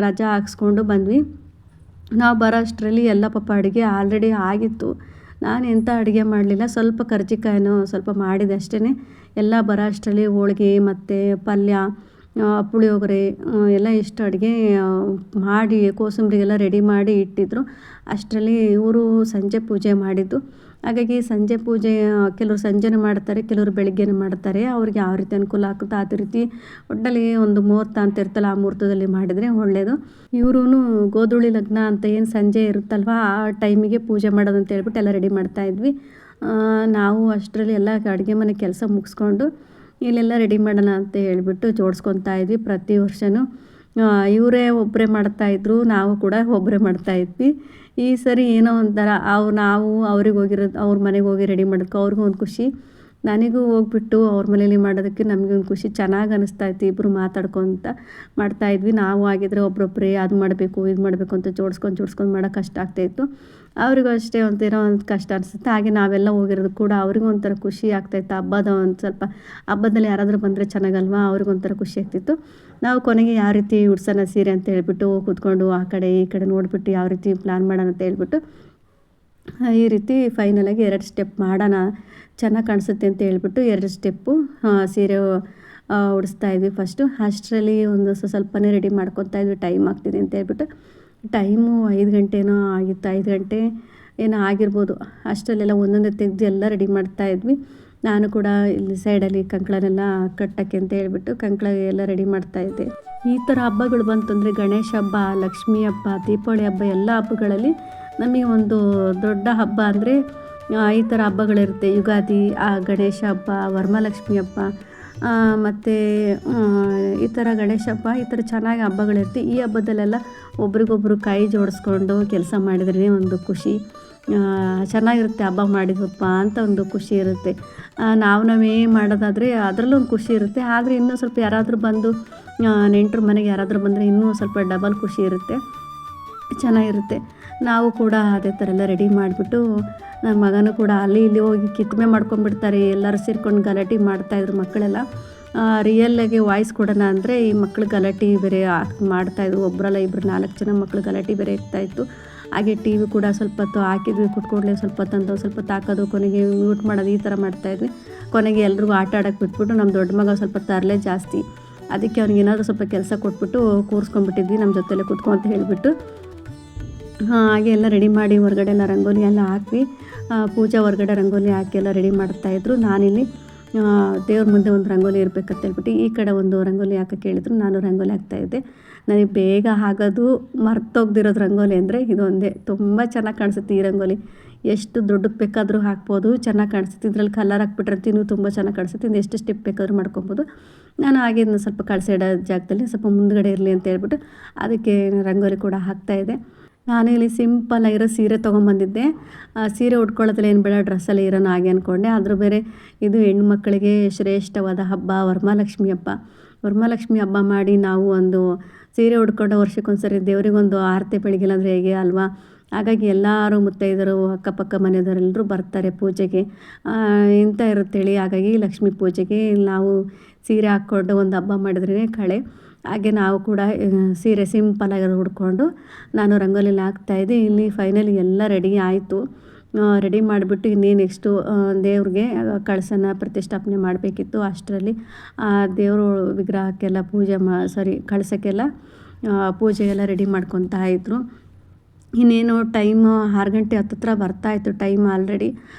ರಜಾ ಹಾಕ್ಸ್ಕೊಂಡು ಬಂದ್ವಿ. ನಾವು ಬರೋ ಅಷ್ಟರಲ್ಲಿ ಎಲ್ಲ ಪಾಪ ಅಡುಗೆ ಆಲ್ರೆಡಿ ಆಗಿತ್ತು. ನಾನು ಎಂಥ ಅಡುಗೆ ಮಾಡಲಿಲ್ಲ, ಸ್ವಲ್ಪ ಕರ್ಜಿಕಾಯಿನೋ ಸ್ವಲ್ಪ ಮಾಡಿದೆ ಅಷ್ಟೇ. ಎಲ್ಲ ಬರೋ ಅಷ್ಟರಲ್ಲಿ ಹೋಳ್ಗೆ ಮತ್ತು ಪಲ್ಯ, ಪುಳಿಯೋಗರೆ ಎಲ್ಲ ಇಷ್ಟು ಅಡುಗೆ ಮಾಡಿ ಕೋಸಂಬರಿಗೆಲ್ಲ ರೆಡಿ ಮಾಡಿ ಇಟ್ಟಿದ್ದರು. ಅಷ್ಟರಲ್ಲಿ ಇವರು ಸಂಜೆ ಪೂಜೆ ಮಾಡಿದ್ದು. ಹಾಗಾಗಿ ಸಂಜೆ ಪೂಜೆ ಕೆಲವರು ಸಂಜೆನೂ ಮಾಡ್ತಾರೆ, ಕೆಲವರು ಬೆಳಗ್ಗೆನೂ ಮಾಡ್ತಾರೆ. ಅವ್ರಿಗೆ ಯಾವ ರೀತಿ ಅನುಕೂಲ ಆಗುತ್ತೋ ಅದೇ ರೀತಿ ಒಟ್ಟಲ್ಲಿ ಒಂದು ಮುಹೂರ್ತ ಅಂತ ಇರ್ತಲ್ಲ, ಆ ಮುಹೂರ್ತದಲ್ಲಿ ಮಾಡಿದರೆ ಒಳ್ಳೆಯದು. ಇವ್ರೂ ಗೋಧೂಳಿ ಲಗ್ನ ಅಂತ ಏನು ಸಂಜೆ ಇರುತ್ತಲ್ವ ಆ ಟೈಮಿಗೆ ಪೂಜೆ ಮಾಡೋದು ಅಂತ ಹೇಳ್ಬಿಟ್ಟು ಎಲ್ಲ ರೆಡಿ ಮಾಡ್ತಾಯಿದ್ವಿ. ನಾವು ಅಷ್ಟರಲ್ಲಿ ಎಲ್ಲ ಅಡುಗೆ ಮನೆ ಕೆಲಸ ಮುಗಿಸ್ಕೊಂಡು ಇಲ್ಲೆಲ್ಲ ರೆಡಿ ಮಾಡೋಣ ಅಂತ ಹೇಳ್ಬಿಟ್ಟು ಜೋಡಿಸ್ಕೊತಾ ಇದ್ವಿ. ಪ್ರತಿ ವರ್ಷವೂ ಇವರೇ ಒಬ್ಬರೇ ಮಾಡ್ತಾಯಿದ್ರು, ನಾವು ಕೂಡ ಒಬ್ಬರೇ ಮಾಡ್ತಾಯಿದ್ವಿ. ಈ ಸರಿ ಏನೋ ಒಂಥರ ನಾವು ಅವ್ರಿಗೆ ಹೋಗಿರೋದು, ಅವ್ರ ಮನೆಗೆ ಹೋಗಿ ರೆಡಿ ಮಾಡೋದಕ್ಕೆ ಅವ್ರಿಗೂ ಒಂದು ಖುಷಿ, ನನಗೂ ಹೋಗ್ಬಿಟ್ಟು ಅವ್ರ ಮನೇಲಿ ಮಾಡೋದಕ್ಕೆ ನಮಗೆ ಒಂದು ಖುಷಿ. ಚೆನ್ನಾಗಿ ಅನ್ನಿಸ್ತಾಯಿತ್ತು, ಇಬ್ಬರು ಮಾತಾಡ್ಕೊತ ಮಾಡ್ತಾಯಿದ್ವಿ. ನಾವು ಆಗಿದ್ರೆ ಒಬ್ಬರೊಬ್ಬರೇ ಅದು ಮಾಡಬೇಕು ಇದು ಮಾಡಬೇಕು ಅಂತ ಜೋಡಿಸ್ಕೊಂಡು ಮಾಡೋಕೆ ಕಷ್ಟ ಆಗ್ತಾಯಿತ್ತು. ಅವ್ರಿಗೂ ಅಷ್ಟೇ ಒಂಥರ ಒಂದು ಕಷ್ಟ ಅನಿಸುತ್ತೆ. ಹಾಗೆ ನಾವೆಲ್ಲ ಹೋಗಿರೋದು ಕೂಡ ಅವ್ರಿಗೂ ಒಂಥರ ಖುಷಿ ಆಗ್ತಾಯಿತ್ತು. ಸ್ವಲ್ಪ ಹಬ್ಬದಲ್ಲಿ ಯಾರಾದರೂ ಬಂದರೆ ಚೆನ್ನಾಗಲ್ವಾ, ಅವ್ರಿಗೊಂಥರ ಖುಷಿ ಆಗ್ತಿತ್ತು. ನಾವು ಕೊನೆಗೆ ಯಾವ ರೀತಿ ಉಡ್ಸೋಣ ಸೀರೆ ಅಂತ ಹೇಳ್ಬಿಟ್ಟು ಕೂತ್ಕೊಂಡು ಆ ಕಡೆ ಈ ಕಡೆ ನೋಡಿಬಿಟ್ಟು ಯಾವ ರೀತಿ ಪ್ಲ್ಯಾನ್ ಮಾಡೋಣ ಅಂತ ಹೇಳ್ಬಿಟ್ಟು ಈ ರೀತಿ ಫೈನಲಾಗಿ 2 ಸ್ಟೆಪ್ ಮಾಡೋಣ, ಚೆನ್ನಾಗಿ ಕಾಣಿಸುತ್ತೆ ಅಂತ ಹೇಳ್ಬಿಟ್ಟು 2 ಸ್ಟೆಪ್ಪು ಸೀರೆ ಉಡಿಸ್ತಾಯಿದ್ವಿ ಫಸ್ಟು. ಅಷ್ಟರಲ್ಲಿ ಒಂದು ಸ್ವಲ್ಪನೇ ರೆಡಿ ಮಾಡ್ಕೊತಾ ಇದ್ವಿ, ಟೈಮ್ ಆಗ್ತಿದೆ ಅಂತ ಹೇಳ್ಬಿಟ್ಟು. ಟೈಮು 5 ಗಂಟೆನೋ ಆಗಿತ್ತು, 5 ಗಂಟೆ ಏನೋ ಆಗಿರ್ಬೋದು. ಅಷ್ಟರಲ್ಲೆಲ್ಲ ಒಂದೊಂದೇ ತೆಗೆದು ಎಲ್ಲ ರೆಡಿ ಮಾಡ್ತಾಯಿದ್ವಿ. ನಾನು ಕೂಡ ಇಲ್ಲಿ ಸೈಡಲ್ಲಿ ಕಂಕಳನೆಲ್ಲ ಕಟ್ಟೋಕ್ಕೆ ಅಂತ ಹೇಳ್ಬಿಟ್ಟು ಕಂಕಳ ಎಲ್ಲ ರೆಡಿ ಮಾಡ್ತಾಯಿದ್ದೆ. ಈ ಥರ ಹಬ್ಬಗಳು ಬಂತಂದರೆ ಗಣೇಶ ಹಬ್ಬ, ಲಕ್ಷ್ಮೀ ಹಬ್ಬ, ದೀಪಾವಳಿ ಹಬ್ಬ, ಎಲ್ಲ ಹಬ್ಬಗಳಲ್ಲಿ ನಮಗೆ ಒಂದು ದೊಡ್ಡ ಹಬ್ಬ ಅಂದರೆ ಈ ಥರ ಹಬ್ಬಗಳಿರುತ್ತೆ. ಯುಗಾದಿ, ಗಣೇಶ ಹಬ್ಬ, ವರಮಹಾಲಕ್ಷ್ಮಿ ಹಬ್ಬ ಮತ್ತು ಈ ಥರ ಗಣೇಶ ಹಬ್ಬ, ಈ ಥರ ಚೆನ್ನಾಗಿ ಹಬ್ಬಗಳಿರುತ್ತೆ. ಈ ಹಬ್ಬದಲ್ಲೆಲ್ಲ ಒಬ್ರಿಗೊಬ್ರು ಕೈ ಜೋಡಿಸ್ಕೊಂಡು ಕೆಲಸ ಮಾಡಿದ್ರೇ ಒಂದು ಖುಷಿ, ಚೆನ್ನಾಗಿರುತ್ತೆ. ಹಬ್ಬ ಮಾಡಿದ್ವಪ್ಪ ಅಂತ ಒಂದು ಖುಷಿ ಇರುತ್ತೆ. ನಾವೇ ಮಾಡೋದಾದರೆ ಅದರಲ್ಲೂ ಒಂದು ಖುಷಿ ಇರುತ್ತೆ. ಆದರೆ ಇನ್ನೂ ಸ್ವಲ್ಪ ಯಾರಾದರೂ ಬಂದು ನೆಂಟರು ಮನೆಗೆ ಯಾರಾದರೂ ಬಂದರೆ ಇನ್ನೂ ಸ್ವಲ್ಪ ಡಬಲ್ ಖುಷಿ ಇರುತ್ತೆ, ಚೆನ್ನಾಗಿರುತ್ತೆ. ನಾವು ಕೂಡ ಅದೇ ಥರ ಎಲ್ಲ ರೆಡಿ ಮಾಡಿಬಿಟ್ಟು ನನ್ನ ಮಗನೂ ಕೂಡ ಅಲ್ಲಿ ಇಲ್ಲಿ ಹೋಗಿ ಕಿತ್ಮೆ ಮಾಡ್ಕೊಂಡ್ಬಿಡ್ತಾರೆ. ಎಲ್ಲರೂ ಸೇರ್ಕೊಂಡು ಗಲಾಟೆ ಮಾಡ್ತಾಯಿದ್ರು ಮಕ್ಕಳೆಲ್ಲ. ರಿಯಲ್ಲಾಗಿ ವಾಯ್ಸ್ ಕೊಡೋಣ ಅಂದರೆ ಈ ಮಕ್ಕಳು ಗಲಾಟೆ ಬೇರೆ ಮಾಡ್ತಾಯಿದ್ರು. ಒಬ್ಬರಲ್ಲ ಇಬ್ಬರು 4 ಜನ ಮಕ್ಕಳು ಗಲಾಟೆ ಬೇರೆ ಇರ್ತಾಯಿತ್ತು. ಹಾಗೆ ಟಿ ವಿ ಕೂಡ ಸ್ವಲ್ಪ ಹೊತ್ತು ಹಾಕಿದ್ವಿ, ಕುತ್ಕೊಂಡ್ಲೆ ಸ್ವಲ್ಪ ಹೊತ್ತು ಸ್ವಲ್ಪ ತಾಕೋದು, ಕೊನೆಗೆ ಮ್ಯೂಟ್ ಮಾಡೋದು, ಈ ಥರ ಮಾಡ್ತಾಯಿದ್ವಿ. ಕೊನೆಗೆ ಎಲ್ರಿಗೂ ಆಟ ಆಡೋಕ್ಕೆ ಬಿಟ್ಬಿಟ್ಟು ನಮ್ಮ ದೊಡ್ಡ ಮಗ ಸ್ವಲ್ಪ ತರಲೆ ಜಾಸ್ತಿ, ಅದಕ್ಕೆ ಅವ್ನಿಗೆ ಏನಾದರೂ ಸ್ವಲ್ಪ ಕೆಲಸ ಕೊಟ್ಬಿಟ್ಟು ಕೂರಿಸ್ಕೊಂಡ್ಬಿಟ್ಟಿದ್ವಿ ನಮ್ಮ ಜೊತೆಲೇ ಕುತ್ಕೊ ಅಂತ ಹೇಳಿಬಿಟ್ಟು. ಹಾಗೆ ಎಲ್ಲ ರೆಡಿ ಮಾಡಿ ಹೊರಗಡೆ ಎಲ್ಲ ರಂಗೋಲಿ ಎಲ್ಲ ಹಾಕಿ ಪೂಜಾ ಹೊರಗಡೆ ರಂಗೋಲಿ ಹಾಕಿ ಎಲ್ಲ ರೆಡಿ ಮಾಡ್ತಾಯಿದ್ರು. ನಾನಿಲ್ಲಿ ದೇವ್ರ ಮುಂದೆ ಒಂದು ರಂಗೋಲಿ ಇರಬೇಕಂತ ಹೇಳ್ಬಿಟ್ಟು ಈ ಕಡೆ ಒಂದು ರಂಗೋಲಿ ಹಾಕೋಕ್ಕೆ ಹೇಳಿದ್ರು, ನಾನು ರಂಗೋಲಿ ಹಾಕ್ತಾಯಿದ್ದೆ. ನನಗೆ ಬೇಗ ಆಗೋದು ಮರ್ತೋಗ್ದಿರೋದು ರಂಗೋಲಿ ಅಂದರೆ ಇದೊಂದೇ. ತುಂಬ ಚೆನ್ನಾಗಿ ಕಾಣಿಸುತ್ತೆ ಈ ರಂಗೋಲಿ, ಎಷ್ಟು ದೊಡ್ಡಕ್ಕೆ ಬೇಕಾದರೂ ಹಾಕ್ಬೋದು, ಚೆನ್ನಾಗಿ ಕಾಣಿಸುತ್ತೆ. ಇದರಲ್ಲಿ ಕಲರ್ ಹಾಕ್ಬಿಟ್ರಂತ ಇನ್ನೂ ತುಂಬ ಚೆನ್ನಾಗಿ ಕಾಣಿಸುತ್ತೆ. ಇನ್ನು ಎಷ್ಟು ಸ್ಟೆಪ್ ಬೇಕಾದರೂ ಮಾಡ್ಕೊಬೋದು. ನಾನು ಹಾಗೆ ಇದನ್ನು ಸ್ವಲ್ಪ ಕಳಿಸಿಡೋ ಜಾಗದಲ್ಲಿ ಸ್ವಲ್ಪ ಮುಂದ್ಗಡೆ ಇರಲಿ ಅಂತ ಹೇಳ್ಬಿಟ್ಟು ಅದಕ್ಕೆ ರಂಗೋಲಿ ಕೂಡ ಹಾಕ್ತಾಯಿದ್ದೆ. ನಾನು ಇಲ್ಲಿ ಸಿಂಪಲ್ಲಾಗಿರೋ ಸೀರೆ ತೊಗೊಂಬಂದಿದ್ದೆ. ಸೀರೆ ಉಟ್ಕೊಳ್ಳೋದ್ರಲ್ಲಿ ಏನು ಬೇಡ, ಡ್ರೆಸ್ಸಲ್ಲಿ ಇರೋಣ ಹಾಗೆ ಅಂದ್ಕೊಂಡೆ. ಆದರೂ ಬೇರೆ ಇದು ಹೆಣ್ಮಕ್ಳಿಗೆ ಶ್ರೇಷ್ಠವಾದ ಹಬ್ಬ ವರಮಹಾಲಕ್ಷ್ಮಿ ಹಬ್ಬ. ವರಮಹಾಲಕ್ಷ್ಮಿ ಹಬ್ಬ ಮಾಡಿ ನಾವು ಒಂದು ಸೀರೆ ಉಟ್ಕೊಂಡು ವರ್ಷಕ್ಕೊಂದ್ಸರಿ ದೇವರಿಗೊಂದು ಆರತಿ ಬೆಳಗಿಲ್ಲ ಅಂದರೆ ಹೇಗೆ ಅಲ್ವಾ. ಹಾಗಾಗಿ ಎಲ್ಲರೂ ಮುತ್ತೈದರು, ಅಕ್ಕಪಕ್ಕ ಮನೆಯವರೆಲ್ಲರೂ ಬರ್ತಾರೆ ಪೂಜೆಗೆ, ಇಂಥ ಇರುತ್ತೇಳಿ. ಹಾಗಾಗಿ ಲಕ್ಷ್ಮೀ ಪೂಜೆಗೆ ನಾವು ಸೀರೆ ಹಾಕ್ಕೊಂಡು ಒಂದು ಹಬ್ಬ ಮಾಡಿದ್ರೇ ಕಳೆ. ಹಾಗೆ ನಾವು ಕೂಡ ಸೀರೆ ಸಿಂಪಲ್ಲಾಗಿರೋದು ಉಟ್ಕೊಂಡು ನಾನು ರಂಗೋಲಿಲಿ ಹಾಕ್ತಾಯಿದ್ದೆ. ಇಲ್ಲಿ ಫೈನಲಿ ಎಲ್ಲ ರೆಡಿ ಆಯಿತು. ರೆಡಿ ಮಾಡಿಬಿಟ್ಟು ಇನ್ನೇನು ನೆಕ್ಸ್ಟು ದೇವ್ರಿಗೆ ಕಳಸನ ಪ್ರತಿಷ್ಠಾಪನೆ ಮಾಡಬೇಕಿತ್ತು. ಅಷ್ಟರಲ್ಲಿ ದೇವರು ವಿಗ್ರಹಕ್ಕೆಲ್ಲ ಕಳಸಕ್ಕೆಲ್ಲ ಪೂಜೆಗೆಲ್ಲ ರೆಡಿ ಮಾಡ್ಕೊತಾ ಇದ್ದರು. ಇನ್ನೇನು ಟೈಮು 6 ಗಂಟೆ ಹತ್ತತ್ರ ಬರ್ತಾಯಿತ್ತು ಟೈಮ್ ಆಲ್ರೆಡಿ.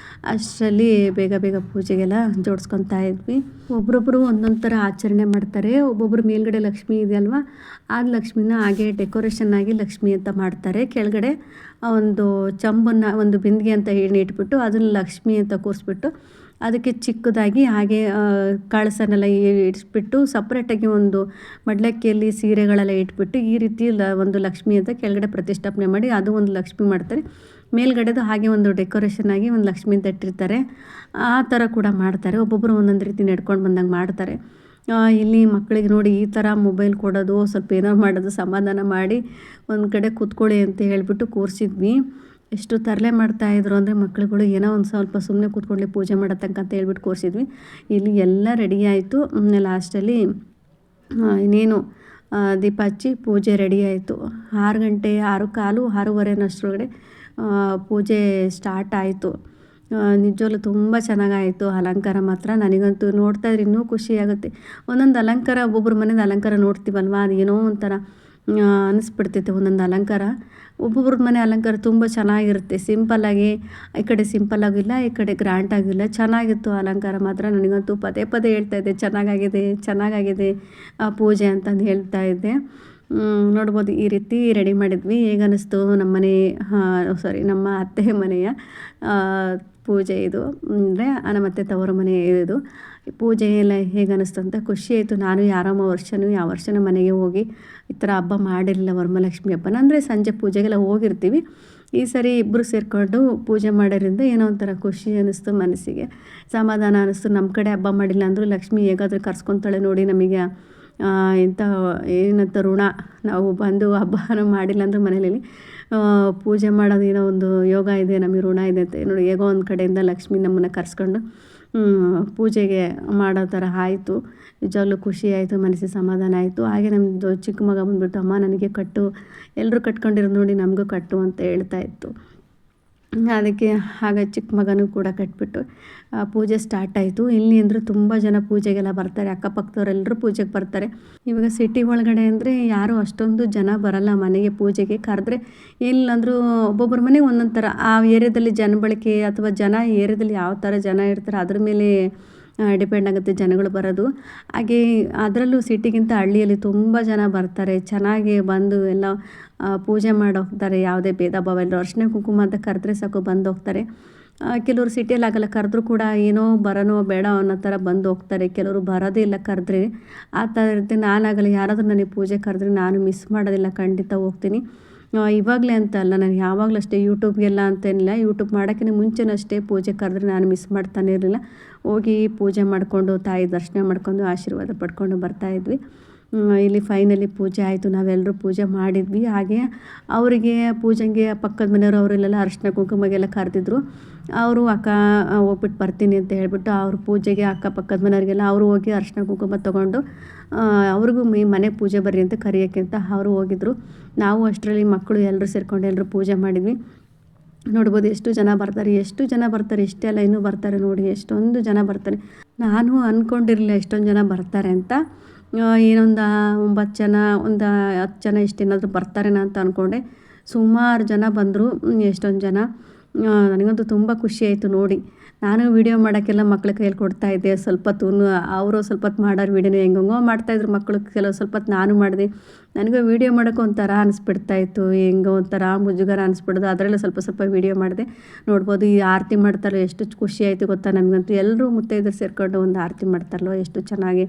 ಅಷ್ಟರಲ್ಲಿ ಬೇಗ ಪೂಜೆಗೆಲ್ಲ ಜೋಡಿಸ್ಕೊತಾ ಇದ್ವಿ. ಒಬ್ಬರೊಬ್ಬರು ಒಂದೊಂದು ಥರ ಆಚರಣೆ ಮಾಡ್ತಾರೆ. ಒಬ್ಬೊಬ್ಬರು ಮೇಲ್ಗಡೆ ಲಕ್ಷ್ಮಿ ಇದೆ ಅಲ್ವಾ, ಆ ಲಕ್ಷ್ಮಿನ ಹಾಗೆ ಡೆಕೋರೇಷನ್ ಆಗಿ ಲಕ್ಷ್ಮಿ ಅಂತ ಮಾಡ್ತಾರೆ. ಕೆಳಗಡೆ ಒಂದು ಚಂಬನ್ನು ಒಂದು ಬಿಂದಿಗೆ ಅಂತ ಇಟ್ಬಿಟ್ಟು ಅದನ್ನು ಲಕ್ಷ್ಮಿ ಅಂತ ಕೂರಿಸ್ಬಿಟ್ಟು ಅದಕ್ಕೆ ಚಿಕ್ಕದಾಗಿ ಹಾಗೆ ಕಳಸನೆಲ್ಲ ಇಡಿಸ್ಬಿಟ್ಟು ಸಪ್ರೇಟಾಗಿ ಒಂದು ಮಡ್ಲಕ್ಕಿಯಲ್ಲಿ ಸೀರೆಗಳೆಲ್ಲ ಇಟ್ಬಿಟ್ಟು ಈ ರೀತಿ ಒಂದು ಲಕ್ಷ್ಮಿ ಅಂತ ಕೆಳಗಡೆ ಪ್ರತಿಷ್ಠಾಪನೆ ಮಾಡಿ ಅದು ಒಂದು ಲಕ್ಷ್ಮಿ ಮಾಡ್ತಾರೆ. ಮೇಲ್ಗಡೆದು ಹಾಗೆ ಒಂದು ಡೆಕೋರೇಷನ್ ಆಗಿ ಒಂದು ಲಕ್ಷ್ಮಿ ಅಂತ ಇಟ್ಟಿರ್ತಾರೆ. ಆ ಥರ ಕೂಡ ಮಾಡ್ತಾರೆ. ಒಬ್ಬೊಬ್ಬರು ಒಂದೊಂದು ರೀತಿ ನಡ್ಕೊಂಡು ಬಂದಂಗೆ ಮಾಡ್ತಾರೆ. ಇಲ್ಲಿ ಮಕ್ಕಳಿಗೆ ನೋಡಿ ಈ ಥರ ಮೊಬೈಲ್ ಕೊಡೋದು, ಸ್ವಲ್ಪ ಏನೋ ಮಾಡೋದು, ಸಮಾಧಾನ ಮಾಡಿ ಒಂದು ಕಡೆ ಕೂತ್ಕೊಳ್ಳಿ ಅಂತ ಹೇಳಿಬಿಟ್ಟು ಕೂರಿಸಿದ್ವಿ. ಎಷ್ಟು ತರಲೆ ಮಾಡ್ತಾಯಿದ್ರು ಅಂದರೆ ಮಕ್ಳುಗಳು ಏನೋ ಒಂದು ಸ್ವಲ್ಪ ಸುಮ್ಮನೆ ಕೂತ್ಕೊಳ್ಳಿ ಪೂಜೆ ಮಾಡೋ ತನಕ ಅಂತ ಹೇಳ್ಬಿಟ್ಟು ಕೂರಿಸಿದ್ವಿ. ಇಲ್ಲಿ ಎಲ್ಲ ರೆಡಿ ಆಯಿತು. ಲಾಸ್ಟಲ್ಲಿ ಇನ್ನೇನು ದೀಪ ಹಚ್ಚಿ ಪೂಜೆ ರೆಡಿ ಆಯಿತು. 6 ಗಂಟೆ 6:15 6:15 ಪೂಜೆ ಸ್ಟಾರ್ಟ್ ಆಯಿತು. ನಿಜವಾಗ್ಲೂ ತುಂಬ ಚೆನ್ನಾಗಾಯಿತು ಅಲಂಕಾರ ಮಾತ್ರ. ನನಗಂತೂ ನೋಡ್ತಾ ಇದ್ರೆ ಇನ್ನೂ ಖುಷಿಯಾಗುತ್ತೆ. ಒಂದೊಂದು ಅಲಂಕಾರ ಒಬ್ಬೊಬ್ರ ಮನೇದು ಅಲಂಕಾರ ನೋಡ್ತೀವಲ್ವ, ಅದು ಏನೋ ಒಂಥರ ಅನ್ನಿಸ್ಬಿಡ್ತೈತೆ ಒಂದೊಂದು ಅಲಂಕಾರ. ಒಬ್ಬೊಬ್ರದ್ದು ಮನೆ ಅಲಂಕಾರ ತುಂಬ ಚೆನ್ನಾಗಿರುತ್ತೆ. ಸಿಂಪಲ್ಲಾಗಿ ಈ ಕಡೆ ಸಿಂಪಲ್ಲಾಗಿಲ್ಲ, ಈ ಕಡೆ ಗ್ರ್ಯಾಂಡಾಗಿಲ್ಲ, ಚೆನ್ನಾಗಿತ್ತು ಅಲಂಕಾರ ಮಾತ್ರ. ನನಗಂತೂ ಪದೇ ಪದೇ ಹೇಳ್ತಾಯಿದ್ದೆ ಚೆನ್ನಾಗಾಗಿದೆ ಚೆನ್ನಾಗಾಗಿದೆ ಪೂಜೆ ಅಂತಂದು ಹೇಳ್ತಾ ಇದ್ದೆ. ನೋಡ್ಬೋದು ಈ ರೀತಿ ರೆಡಿ ಮಾಡಿದ್ವಿ. ಹೇಗನ್ನಿಸ್ತು ನಮ್ಮ ಅತ್ತೆ ಮನೆಯ ಪೂಜೆ ಇದು ಅಂದರೆ ನಮ್ಮ ಅತ್ತೆ ತವರು ಮನೆ ಇದು ಪೂಜೆ ಎಲ್ಲ ಹೇಗೆ ಅನ್ನಿಸ್ತು ಅಂತ ಖುಷಿ ಆಯಿತು. ನಾನು ಯಾವ ವರ್ಷನೂ ಮನೆಗೆ ಹೋಗಿ ಈ ಥರ ಹಬ್ಬ ಮಾಡಿರಲಿಲ್ಲ, ವರಮಹಾಲಕ್ಷ್ಮಿ ಹಬ್ಬನ. ಅಂದರೆ ಸಂಜೆ ಪೂಜೆಗೆಲ್ಲ ಹೋಗಿರ್ತೀವಿ. ಈ ಸರಿ ಇಬ್ಬರು ಸೇರಿಕೊಂಡು ಪೂಜೆ ಮಾಡೋದ್ರಿಂದ ಏನೋ ಒಂಥರ ಖುಷಿ ಅನ್ನಿಸ್ತು, ಮನಸ್ಸಿಗೆ ಸಮಾಧಾನ ಅನ್ನಿಸ್ತು. ನಮ್ಮ ಕಡೆ ಹಬ್ಬ ಮಾಡಿಲ್ಲ ಅಂದರೂ ಲಕ್ಷ್ಮಿ ಹೇಗಾದರೂ ಕರ್ಸ್ಕೊತಾಳೆ ನೋಡಿ, ನಮಗೆ ಇಂಥ ಏನಂತ ಋಣ. ನಾವು ಬಂದು ಹಬ್ಬನ ಮಾಡಿಲ್ಲ ಅಂದರೂ ಮನೇಲಿ ಪೂಜೆ ಮಾಡೋದು ಏನೋ ಒಂದು ಯೋಗ ಇದೆ, ನಮಗೆ ಋಣ ಇದೆ ಅಂತ ನೋಡಿ. ಹೇಗೋ ಒಂದು ಕಡೆಯಿಂದ ಲಕ್ಷ್ಮಿ ನಮ್ಮನ್ನು ಕರ್ಸ್ಕೊಂಡು ಪೂಜೆಗೆ ಮಾಡೋ ಥರ ಆಯಿತು. ನಿಜವಾಗ್ಲೂ ಖುಷಿ ಆಯಿತು, ಮನಸ್ಸಿಗೆ ಸಮಾಧಾನ ಆಯಿತು. ಹಾಗೆ ನಮ್ಮದು ಚಿಕ್ಕ ಮಗ ಬಂದುಬಿಟ್ಟು ಅಮ್ಮ ನನಗೆ ಕಟ್ಟು, ಎಲ್ಲರೂ ಕಟ್ಕೊಂಡಿರೋದು ನೋಡಿ ನಮಗೂ ಕಟ್ಟು ಅಂತ ಹೇಳ್ತಾ ಇತ್ತು. ಅದಕ್ಕೆ ಆಗ ಚಿಕ್ಕ ಮಗನೂ ಕೂಡ ಕಟ್ಬಿಟ್ಟು ಪೂಜೆ ಸ್ಟಾರ್ಟ್ ಆಯಿತು. ಇಲ್ಲಿ ಅಂದರೆ ತುಂಬ ಜನ ಪೂಜೆಗೆಲ್ಲ ಬರ್ತಾರೆ, ಅಕ್ಕಪಕ್ಕದವರೆಲ್ಲರೂ ಪೂಜೆಗೆ ಬರ್ತಾರೆ. ಇವಾಗ ಸಿಟಿ ಒಳಗಡೆ ಅಂದರೆ ಯಾರೂ ಅಷ್ಟೊಂದು ಜನ ಬರಲ್ಲ ಮನೆಗೆ ಪೂಜೆಗೆ. ಕರೆದ್ರೆ ಇಲ್ಲಂದರೂ ಒಬ್ಬೊಬ್ಬರ ಮನೆಗೆ ಒಂದೊಂದು ಥರ ಆ ಏರಿಯಾದಲ್ಲಿ ಜನಬಳಕೆ ಅಥವಾ ಏರಿಯಾದಲ್ಲಿ ಯಾವ ಥರ ಜನ ಇರ್ತಾರೆ ಅದ್ರ ಮೇಲೆ ಡಿಪೆಂಡ್ ಆಗುತ್ತೆ ಜನಗಳು ಬರೋದು. ಹಾಗೆ ಅದರಲ್ಲೂ ಸಿಟಿಗಿಂತ ಹಳ್ಳಿಯಲ್ಲಿ ತುಂಬ ಜನ ಬರ್ತಾರೆ, ಚೆನ್ನಾಗಿ ಬಂದು ಎಲ್ಲ ಪೂಜೆ ಮಾಡಿ ಹೋಗ್ತಾರೆ. ಯಾವುದೇ ಭೇದ ಭಾವ ಇಲ್ಲ, ಅರ್ಶಿನ ಕುಂಕುಮ ಅಂತ ಕರೆದ್ರೆ ಸಾಕು ಬಂದು ಹೋಗ್ತಾರೆ. ಕೆಲವರು ಸಿಟಿಯಲ್ಲಿ ಆಗಲ್ಲ, ಕರೆದ್ರೂ ಕೂಡ ಏನೋ ಬರೋನೋ ಬೇಡ ಅನ್ನೋ ಥರ ಬಂದು ಹೋಗ್ತಾರೆ. ಕೆಲವರು ಬರೋದೇ ಇಲ್ಲ ಕರೆದ್ರೆ, ಆ ಥರ ಇರುತ್ತೆ. ನಾನಾಗಲ್ಲ, ಯಾರಾದರೂ ನನಗೆ ಪೂಜೆ ಕರೆದ್ರೆ ನಾನು ಮಿಸ್ ಮಾಡೋದಿಲ್ಲ, ಖಂಡಿತ ಹೋಗ್ತೀನಿ. ಇವಾಗಲೇ ಅಂತ ಅಲ್ಲ, ನಾನು ಯಾವಾಗಲೂ ಅಷ್ಟೇ, ಯೂಟ್ಯೂಬ್ಗೆಲ್ಲ ಅಂತೇನಿಲ್ಲ, ಯೂಟ್ಯೂಬ್ ಮಾಡೋಕ್ಕಿಂತ ಮುಂಚೆನೂ ಅಷ್ಟೇ ಪೂಜೆ ಕರೆದ್ರೆ ನಾನು ಮಿಸ್ ಮಾಡ್ತಾನೆ ಇರಲಿಲ್ಲ. ಹೋಗಿ ಪೂಜೆ ಮಾಡಿಕೊಂಡು ತಾಯಿ ದರ್ಶನ ಮಾಡ್ಕೊಂಡು ಆಶೀರ್ವಾದ ಪಡ್ಕೊಂಡು ಬರ್ತಾಯಿದ್ವಿ. ಇಲ್ಲಿ ಫೈನಲಿ ಪೂಜೆ ಆಯಿತು, ನಾವೆಲ್ಲರೂ ಪೂಜೆ ಮಾಡಿದ್ವಿ. ಹಾಗೆ ಅವರಿಗೆ ಪೂಜೆಗೆ ಪಕ್ಕದ ಮನೆಯವರು ಅವರೆಲ್ಲ ಅರಿಶಿನ ಕುಂಕುಮಗೆಲ್ಲ ಕರೆದಿದ್ರು. ಅವರು ಅಕ್ಕ ಹೋಗ್ಬಿಟ್ಟು ಬರ್ತೀನಿ ಅಂತ ಹೇಳ್ಬಿಟ್ಟು ಅವ್ರ ಪೂಜೆಗೆ ಅಕ್ಕಪಕ್ಕದ ಮನೆಯವರಿಗೆಲ್ಲ ಅವರು ಹೋಗಿ ಅರಿಶಿನ ಕುಂಕುಮ ತೊಗೊಂಡು ಅವ್ರಿಗೂ ಮನೆ ಪೂಜೆ ಬರ್ರಿ ಅಂತ ಕರೆಯೋಕ್ಕೆ ಅಂತ ಅವರು ಹೋಗಿದ್ರು. ನಾವು ಅಷ್ಟರಲ್ಲಿ ಮಕ್ಕಳು ಎಲ್ಲರೂ ಸೇರಿಕೊಂಡು ಎಲ್ಲರೂ ಪೂಜೆ ಮಾಡಿದ್ವಿ. ನೋಡ್ಬೋದು ಎಷ್ಟು ಜನ ಬರ್ತಾರೆ, ಇಷ್ಟೇ ಅಲ್ಲ ಇನ್ನೂ ಬರ್ತಾರೆ ನೋಡಿ, ಎಷ್ಟೊಂದು ಜನ ಬರ್ತಾರೆ. ನಾನು ಅಂದ್ಕೊಂಡಿರಲಿಲ್ಲ ಎಷ್ಟೊಂದು ಜನ ಬರ್ತಾರೆ ಅಂತ. ಏನೊಂದು 9 ಜನ, ಒಂದು 10 ಜನ ಇಷ್ಟೇನಾದರೂ ಬರ್ತಾರೇನೋ ಅಂತ ಅಂದ್ಕೊಂಡೆ. ಸುಮಾರು ಜನ ಬಂದರು, ಎಷ್ಟೊಂದು ಜನ. ನನಗಂತೂ ತುಂಬ ಖುಷಿ ಆಯಿತು ನೋಡಿ. ನಾನು ವೀಡಿಯೋ ಮಾಡೋಕ್ಕೆಲ್ಲ ಮಕ್ಳ ಕೈಯಲ್ಲಿ ಕೊಡ್ತಾಯಿದ್ದೆ. ಸ್ವಲ್ಪ ಹೊತ್ತು ಅವರು ಸ್ವಲ್ಪ ಹೊತ್ತು ಮಾಡೋರು ವೀಡಿಯೋನ ಹೆಂಗೋ ಮಾಡ್ತಾಯಿದ್ರು ಮಕ್ಕಳು. ಕೆಲವು ಸ್ವಲ್ಪ ಹೊತ್ತು ನಾನು ಮಾಡಿದೆ. ನನಗೂ ವೀಡಿಯೋ ಮಾಡೋಕ್ಕೆ ಒಂಥರ ಅನಿಸ್ಬಿಡ್ತಾಯಿತ್ತು, ಹೆಂಗೋ ಒಂಥರ ಮುಜುಗರ ಅನಿಸ್ಬಿಡೋದು. ಅದರಲ್ಲೇ ಸ್ವಲ್ಪ ವೀಡಿಯೋ ಮಾಡಿದೆ. ನೋಡ್ಬೋದು ಈ ಆರತಿ ಮಾಡ್ತಾರಲ್ಲ, ಎಷ್ಟು ಖುಷಿ ಆಯಿತು ಗೊತ್ತಾ ನಮಗಂತೂ. ಎಲ್ಲರೂ ಮುತ್ತೈದರು ಸೇರಿಕೊಂಡು ಒಂದು ಆರತಿ ಮಾಡ್ತಾರಲ್ವ, ಎಷ್ಟು ಚೆನ್ನಾಗಿ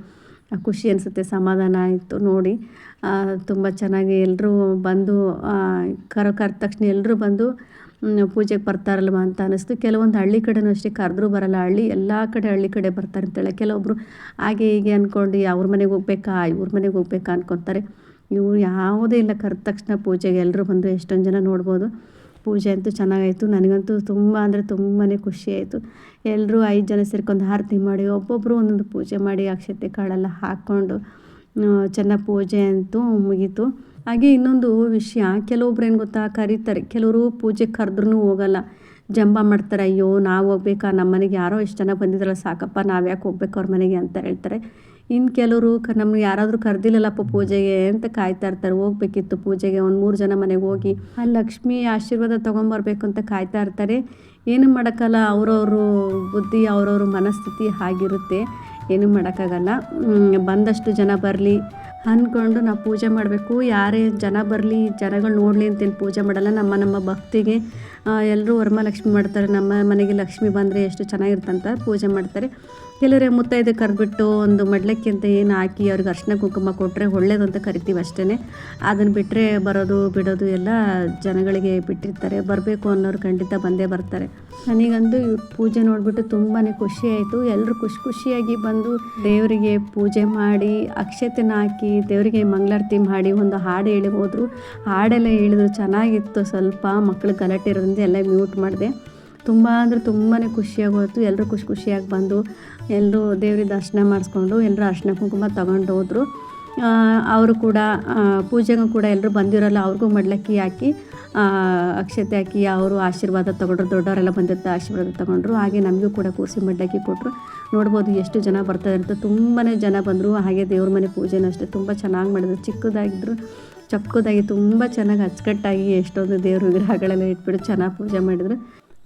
ಖುಷಿ ಅನಿಸುತ್ತೆ, ಸಮಾಧಾನ ಆಯಿತು ನೋಡಿ. ತುಂಬ ಚೆನ್ನಾಗಿ ಎಲ್ಲರೂ ಬಂದು ಕರೆದ ತಕ್ಷಣ ಎಲ್ಲರೂ ಬಂದು ಪೂಜೆಗೆ ಬರ್ತಾರಲ್ವ ಅಂತ ಅನ್ನಿಸ್ತು. ಕೆಲವೊಂದು ಹಳ್ಳಿ ಕಡೆನೂ ಅಷ್ಟೇ, ಕರೆದ್ರೂ ಬರಲ್ಲ. ಎಲ್ಲ ಕಡೆ ಬರ್ತಾರೆ ಅಂತೇಳಿ ಕೆಲವೊಬ್ಬರು ಹಾಗೆ ಹೀಗೆ ಅಂದ್ಕೊಂಡು ಅವ್ರ ಮನೆಗೆ ಹೋಗ್ಬೇಕಾ ಇವ್ರ ಮನೆಗೆ ಹೋಗ್ಬೇಕಾ ಅಂದ್ಕೊತಾರೆ. ಇವ್ರು ಯಾವುದೇ ಇಲ್ಲ, ಕರೆದ ತಕ್ಷಣ ಪೂಜೆಗೆ ಎಲ್ಲರೂ ಬಂದು ಎಷ್ಟೊಂದು ಜನ ನೋಡ್ಬೋದು. ಪೂಜೆ ಅಂತೂ ಚೆನ್ನಾಗಾಯಿತು. ನನಗಂತೂ ತುಂಬ ಅಂದರೆ ತುಂಬಾ ಖುಷಿ ಆಯಿತು. ಎಲ್ಲರೂ 5 ಜನ ಸೇರ್ಕೊಂಡು ಆರತಿ ಮಾಡಿ ಒಬ್ಬೊಬ್ಬರು ಒಂದೊಂದು ಪೂಜೆ ಮಾಡಿ ಅಕ್ಷತೆ ಕಾಳೆಲ್ಲ ಹಾಕ್ಕೊಂಡು ಚೆನ್ನಾಗಿ ಪೂಜೆ ಅಂತೂ ಮುಗೀತು. ಹಾಗೆ ಇನ್ನೊಂದು ವಿಷಯ, ಕೆಲವೊಬ್ರು ಏನು ಗೊತ್ತಾ, ಕರೀತಾರೆ. ಕೆಲವರು ಪೂಜೆಗೆ ಕರೆದ್ರೂ ಹೋಗಲ್ಲ, ಜಂಬ ಮಾಡ್ತಾರೆ. ಅಯ್ಯೋ ನಾವು ಹೋಗ್ಬೇಕಾ, ನಮ್ಮ ಮನೆಗೆ ಯಾರೋ ಇಷ್ಟು ಜನ ಬಂದಿದ್ರಲ್ಲ ಸಾಕಪ್ಪ, ನಾವು ಯಾಕೆ ಹೋಗ್ಬೇಕು ಅವ್ರ ಮನೆಗೆ ಅಂತ ಹೇಳ್ತಾರೆ. ಇನ್ನು ಕೆಲವರು ನಮ್ಗೆ ಯಾರಾದರೂ ಕರೆದಿಲ್ಲಲ್ಲಪ್ಪ ಪೂಜೆಗೆ ಅಂತ ಕಾಯ್ತಾ ಇರ್ತಾರೆ. ಹೋಗ್ಬೇಕಿತ್ತು ಪೂಜೆಗೆ, ಒಂದು 3 ಜನ ಮನೆಗೆ ಹೋಗಿ ಅಲ್ಲಿ ಲಕ್ಷ್ಮಿ ಆಶೀರ್ವಾದ ತೊಗೊಂಬರ್ಬೇಕು ಅಂತ ಕಾಯ್ತಾ ಇರ್ತಾರೆ. ಏನೂ ಮಾಡೋಕ್ಕಲ್ಲ, ಅವ್ರವರು ಬುದ್ಧಿ ಅವ್ರವ್ರ ಮನಸ್ಥಿತಿ ಆಗಿರುತ್ತೆ, ಏನೂ ಮಾಡೋಕ್ಕಾಗಲ್ಲ. ಬಂದಷ್ಟು ಜನ ಬರಲಿ ಅಂದ್ಕೊಂಡು ನಾವು ಪೂಜೆ ಮಾಡಬೇಕು. ಯಾರೇ ಜನ ಬರಲಿ, ಜನಗಳು ನೋಡಲಿ ಅಂತೇನು ಪೂಜೆ ಮಾಡಲ್ಲ. ನಮ್ಮ ಭಕ್ತಿಗೆ ಎಲ್ಲರೂ ವರಮಹಾಲಕ್ಷ್ಮಿ ಮಾಡ್ತಾರೆ. ನಮ್ಮ ಮನೆಗೆ ಲಕ್ಷ್ಮಿ ಬಂದರೆ ಎಷ್ಟು ಚೆನ್ನಾಗಿರ್ತಂತ ಪೂಜೆ ಮಾಡ್ತಾರೆ. ಕೆಲವರೇ ಮುತ್ತೈದೆ ಕರೆದ್ಬಿಟ್ಟು ಒಂದು ಮಡ್ಲಕ್ಕಿ ಅಂತ ಏನು ಹಾಕಿ ಅವ್ರಿಗೆ ಅರಿಶಿನ ಕುಂಕುಮ ಕೊಟ್ಟರೆ ಒಳ್ಳೇದು ಅಂತ ಕರಿತೀವಿ ಅಷ್ಟೇ. ಅದನ್ನು ಬಿಟ್ಟರೆ ಬರೋದು ಬಿಡೋದು ಎಲ್ಲ ಜನಗಳಿಗೆ ಬಿಟ್ಟಿರ್ತಾರೆ. ಬರಬೇಕು ಅನ್ನೋರು ಖಂಡಿತ ಬಂದೇ ಬರ್ತಾರೆ. ನನಗಂತೂ ಪೂಜೆ ನೋಡಿಬಿಟ್ಟು ತುಂಬಾ ಖುಷಿ ಆಯಿತು. ಎಲ್ಲರೂ ಖುಷಿಯಾಗಿ ಬಂದು ದೇವರಿಗೆ ಪೂಜೆ ಮಾಡಿ ಅಕ್ಷತೆನ ಹಾಕಿ ಹಾಕಿ ದೇವರಿಗೆ ಮಂಗಳಾರತಿ ಮಾಡಿ ಒಂದು ಹಾಡು ಹೇಳಿ ಹೋದರು. ಹಾಡೆಲ್ಲ ಹೇಳಿದ್ರು, ಚೆನ್ನಾಗಿತ್ತು. ಸ್ವಲ್ಪ ಮಕ್ಕಳು ಗಲಾಟೆ ಇರೋದ್ರಿಂದ ಎಲ್ಲ ಮ್ಯೂಟ್ ಮಾಡಿದೆ. ತುಂಬ ಅಂದರೆ ತುಂಬಾ ಖುಷಿಯಾಗೋಯ್ತು. ಎಲ್ಲರೂ ಖುಷಿಯಾಗಿ ಬಂದು ಎಲ್ಲರೂ ದೇವ್ರಿಗೆ ದರ್ಶನ ಮಾಡಿಸ್ಕೊಂಡು ಎಲ್ಲರೂ ಅರ್ಶಿನ ಕುಂಕುಮ ತಗೊಂಡು ಹೋದರು. ಅವರು ಕೂಡ ಪೂಜೆಗೂ ಕೂಡ ಎಲ್ಲರೂ ಬಂದಿರೋಲ್ಲ, ಅವ್ರಿಗೂ ಮಡ್ಲಕ್ಕಿ ಹಾಕಿ ಅಕ್ಷತೆ ಹಾಕಿ ಅವರು ಆಶೀರ್ವಾದ ತೊಗೊಂಡ್ರು. ದೊಡ್ಡವರೆಲ್ಲ ಬಂದಿರ್ತಾರೆ, ಆಶೀರ್ವಾದ ತೊಗೊಂಡ್ರು. ಹಾಗೆ ನಮಗೂ ಕೂಡ ಕೂರಿಸಿ ಮಡ್ಲಕ್ಕಿ ಕೊಟ್ಟರು. ನೋಡ್ಬೋದು ಎಷ್ಟು ಜನ ಬರ್ತಾರೆ ಅಂತ. ತುಂಬಾ ಜನ ಬಂದರು. ಹಾಗೆ ದೇವ್ರ ಮನೆ ಪೂಜೆನೂ ಅಷ್ಟೇ ತುಂಬ ಚೆನ್ನಾಗಿ ಮಾಡಿದ್ರು. ಚಕ್ಕದಾಗಿ ತುಂಬ ಚೆನ್ನಾಗಿ ಅಚ್ಚುಕಟ್ಟಾಗಿ ಎಷ್ಟೊಂದು ದೇವ್ರ ವಿಗ್ರಹಗಳೆಲ್ಲ ಇಟ್ಬಿಟ್ಟು ಚೆನ್ನಾಗಿ ಪೂಜೆ ಮಾಡಿದ್ರು.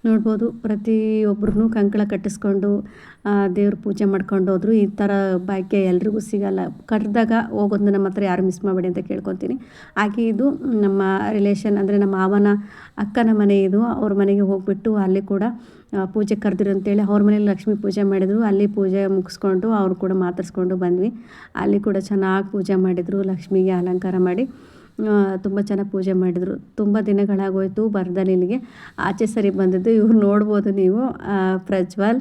ನೋಡ್ಬೋದು ಪ್ರತಿಯೊಬ್ಬರೂ ಕಂಕಳ ಕಟ್ಟಿಸ್ಕೊಂಡು ದೇವ್ರ ಪೂಜೆ ಮಾಡ್ಕೊಂಡು ಹೋದ್ರು. ಈ ಥರ ಭಾಗ್ಯ ಎಲ್ರಿಗೂ ಸಿಗಲ್ಲ. ಕರೆದಾಗ ಹೋಗೋದನ್ನ ನಮ್ಮ ಹತ್ರ ಯಾರು ಮಿಸ್ ಮಾಡಬೇಡಿ ಅಂತ ಕೇಳ್ಕೊತೀನಿ. ಹಾಗೆ ಇದು ನಮ್ಮ ರಿಲೇಷನ್ ಅಂದರೆ ನಮ್ಮ ಮಾವನ ಅಕ್ಕನ ಮನೆ ಇದು. ಅವ್ರ ಮನೆಗೆ ಹೋಗ್ಬಿಟ್ಟು ಅಲ್ಲಿ ಕೂಡ ಪೂಜೆ ಕರೆದಿರು ಅಂತೇಳಿ ಅವ್ರ ಮನೇಲಿ ಲಕ್ಷ್ಮೀ ಪೂಜೆ ಮಾಡಿದರು. ಅಲ್ಲಿ ಪೂಜೆ ಮುಗಿಸ್ಕೊಂಡು ಅವ್ರು ಕೂಡ ಮಾತಾಡಿಸ್ಕೊಂಡು ಬಂದ್ವಿ. ಅಲ್ಲಿ ಕೂಡ ಚೆನ್ನಾಗಿ ಪೂಜೆ ಮಾಡಿದರು. ಲಕ್ಷ್ಮಿಗೆ ಅಲಂಕಾರ ಮಾಡಿ ತುಂಬ ಚೆನ್ನಾಗಿ ಪೂಜೆ ಮಾಡಿದರು. ತುಂಬ ದಿನಗಳಾಗೋಯ್ತು ಬರ್ದಲ್ಲಿ ಇಲ್ಲಿಗೆ. ಆಚೆ ಸರಿ ಬಂದಿದ್ದು. ಇವ್ರು ನೋಡ್ಬೋದು ನೀವು, ಪ್ರಜ್ವಲ್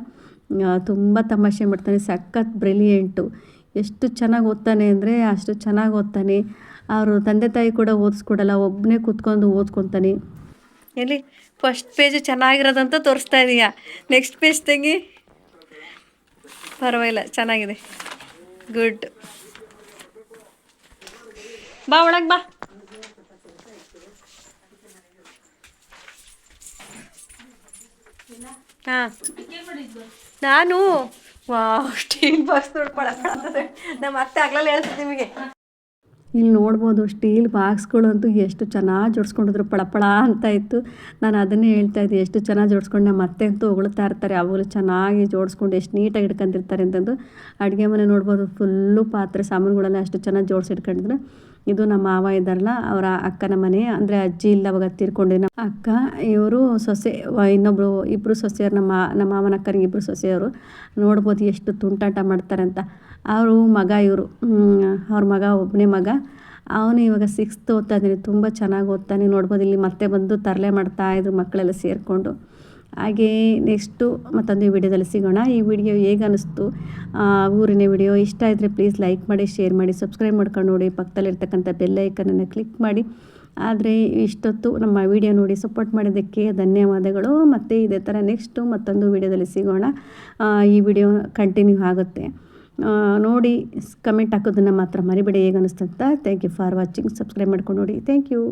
ತುಂಬ ತಮಾಷೆ ಮಾಡ್ತಾನೆ. ಸಖತ್ ಬ್ರಿಲಿಯಂಟು. ಎಷ್ಟು ಚೆನ್ನಾಗಿ ಓದ್ತಾನೆ ಅಂದರೆ ಅಷ್ಟು ಚೆನ್ನಾಗಿ ಓದ್ತಾನೆ. ಅವರು ತಂದೆ ತಾಯಿ ಕೂಡ ಓದಿಸ್ಕೊಡಲ್ಲ, ಒಬ್ಬನೇ ಕೂತ್ಕೊಂಡು ಓದ್ಕೊತಾನೆ. ಎಲ್ಲಿ ಫಸ್ಟ್ ಪೇಜ್ ಚೆನ್ನಾಗಿರೋದಂತ ತೋರಿಸ್ತಾ ಇದೀಯಾ, ನೆಕ್ಸ್ಟ್ ಪೇಜ್ ತೆಗಿ. ಪರವಾಗಿಲ್ಲ, ಚೆನ್ನಾಗಿದೆ, ಗುಡ್. ಬಾ ಒಳಗೆ ಬಾ. ಹಾಂ, ನಾನು ಸ್ಟೀಲ್ ಬಾಕ್ಸ್ ನೋಡ್ಕೊಳಕ್ಕೆ ನಮ್ಮ ಅತ್ತೆ ಆಗ್ಲಲ್ಲಿ ಹೇಳ್ತೀನಿ ನಿಮಗೆ. ಇಲ್ಲಿ ನೋಡ್ಬೋದು ಸ್ಟೀಲ್ ಬಾಕ್ಸ್ಗಳಂತೂ ಎಷ್ಟು ಚೆನ್ನಾಗಿ ಜೋಡಿಸ್ಕೊಂಡಿದ್ರು, ಪಳಪಳ ಅಂತ ಇತ್ತು. ನಾನು ಅದನ್ನೇ ಹೇಳ್ತಾಯಿದ್ದೆ, ಎಷ್ಟು ಚೆನ್ನಾಗಿ ಜೋಡಿಸ್ಕೊಂಡು. ನಮ್ಮ ಅತ್ತೆ ಅಂತೂ ಹೊಗಳ್ತಾ ಇರ್ತಾರೆ, ಅವಾಗಲೂ ಚೆನ್ನಾಗಿ ಜೋಡಿಸ್ಕೊಂಡು ಎಷ್ಟು ನೀಟಾಗಿ ಇಟ್ಕೊಂಡಿರ್ತಾರೆ ಅಂತಂದು. ಅಡುಗೆ ಮನೆ ನೋಡ್ಬೋದು, ಫುಲ್ಲು ಪಾತ್ರೆ ಸಾಮಾನುಗಳೆಲ್ಲ ಅಷ್ಟು ಚೆನ್ನಾಗಿ ಜೋಡಿಸಿಟ್ಕೊಂಡಿದ್ರು. ಇದು ನಮ್ಮ ಮಾವ ಇದ್ದಾರಲ್ಲ, ಅವರ ಅಕ್ಕನ ಮನೆ. ಅಂದರೆ ಅಜ್ಜಿ ಇಲ್ಲ, ಅವಾಗ ತೀರ್ಕೊಂಡಿದ್ದ ನಮ್ಮ ಅಕ್ಕ. ಇವರು ಸೊಸೆ, ಇಬ್ಬರು ಸೊಸೆಯರು. ನಮ್ಮ ಮಾವನ ಅಕ್ಕನಿಗೆ ಇಬ್ಬರು ಸೊಸೆಯವರು. ನೋಡ್ಬೋದು ಎಷ್ಟು ತುಂಟಾಟ ಮಾಡ್ತಾರೆ ಅಂತ. ಅವರು ಮಗ, ಇವರು ಅವ್ರ ಮಗ, ಒಬ್ಬನೇ ಮಗ. ಅವನು ಇವಾಗ 6th ಓದ್ತಾ ಇದ್ದಾನೆ. ತುಂಬ ಚೆನ್ನಾಗಿ ಓದ್ತಾನೆ. ನೋಡ್ಬೋದು ಇಲ್ಲಿ ಮತ್ತೆ ಬಂದು ತರಲೆ ಮಾಡ್ತಾಯಿದ್ರು ಮಕ್ಕಳೆಲ್ಲ ಸೇರಿಕೊಂಡು. ಹಾಗೇ ನೆಕ್ಸ್ಟು ಮತ್ತೊಂದು ವಿಡಿಯೋದಲ್ಲಿ ಸಿಗೋಣ. ಈ ವಿಡಿಯೋ ಹೇಗೆ ಅನ್ನಿಸ್ತು, ಊರಿನ ವಿಡಿಯೋ ಇಷ್ಟ ಇದ್ದರೆ ಪ್ಲೀಸ್ ಲೈಕ್ ಮಾಡಿ, ಶೇರ್ ಮಾಡಿ, ಸಬ್ಸ್ಕ್ರೈಬ್ ಮಾಡ್ಕೊಂಡು ನೋಡಿ. ಪಕ್ಕದಲ್ಲಿರ್ತಕ್ಕಂಥ ಬೆಲ್ ಐಕನನ್ನು ಕ್ಲಿಕ್ ಮಾಡಿ. ಆದರೆ ಇಷ್ಟೊತ್ತು ನಮ್ಮ ವಿಡಿಯೋ ನೋಡಿ ಸಪೋರ್ಟ್ ಮಾಡಿದ್ದಕ್ಕೆ ಧನ್ಯವಾದಗಳು. ಮತ್ತು ಇದೇ ಥರ ನೆಕ್ಸ್ಟು ಮತ್ತೊಂದು ವಿಡಿಯೋದಲ್ಲಿ ಸಿಗೋಣ. ಈ ವಿಡಿಯೋ ಕಂಟಿನ್ಯೂ ಆಗುತ್ತೆ ನೋಡಿ. ಕಮೆಂಟ್ ಹಾಕೋದನ್ನು ಮಾತ್ರ ಮರಿಬೇಡಿ ಹೇಗೆ ಅನ್ನಿಸ್ತಂತ. Thank you for watching. Subscribe ಮಾಡ್ಕೊಂಡು ನೋಡಿ. Thank you.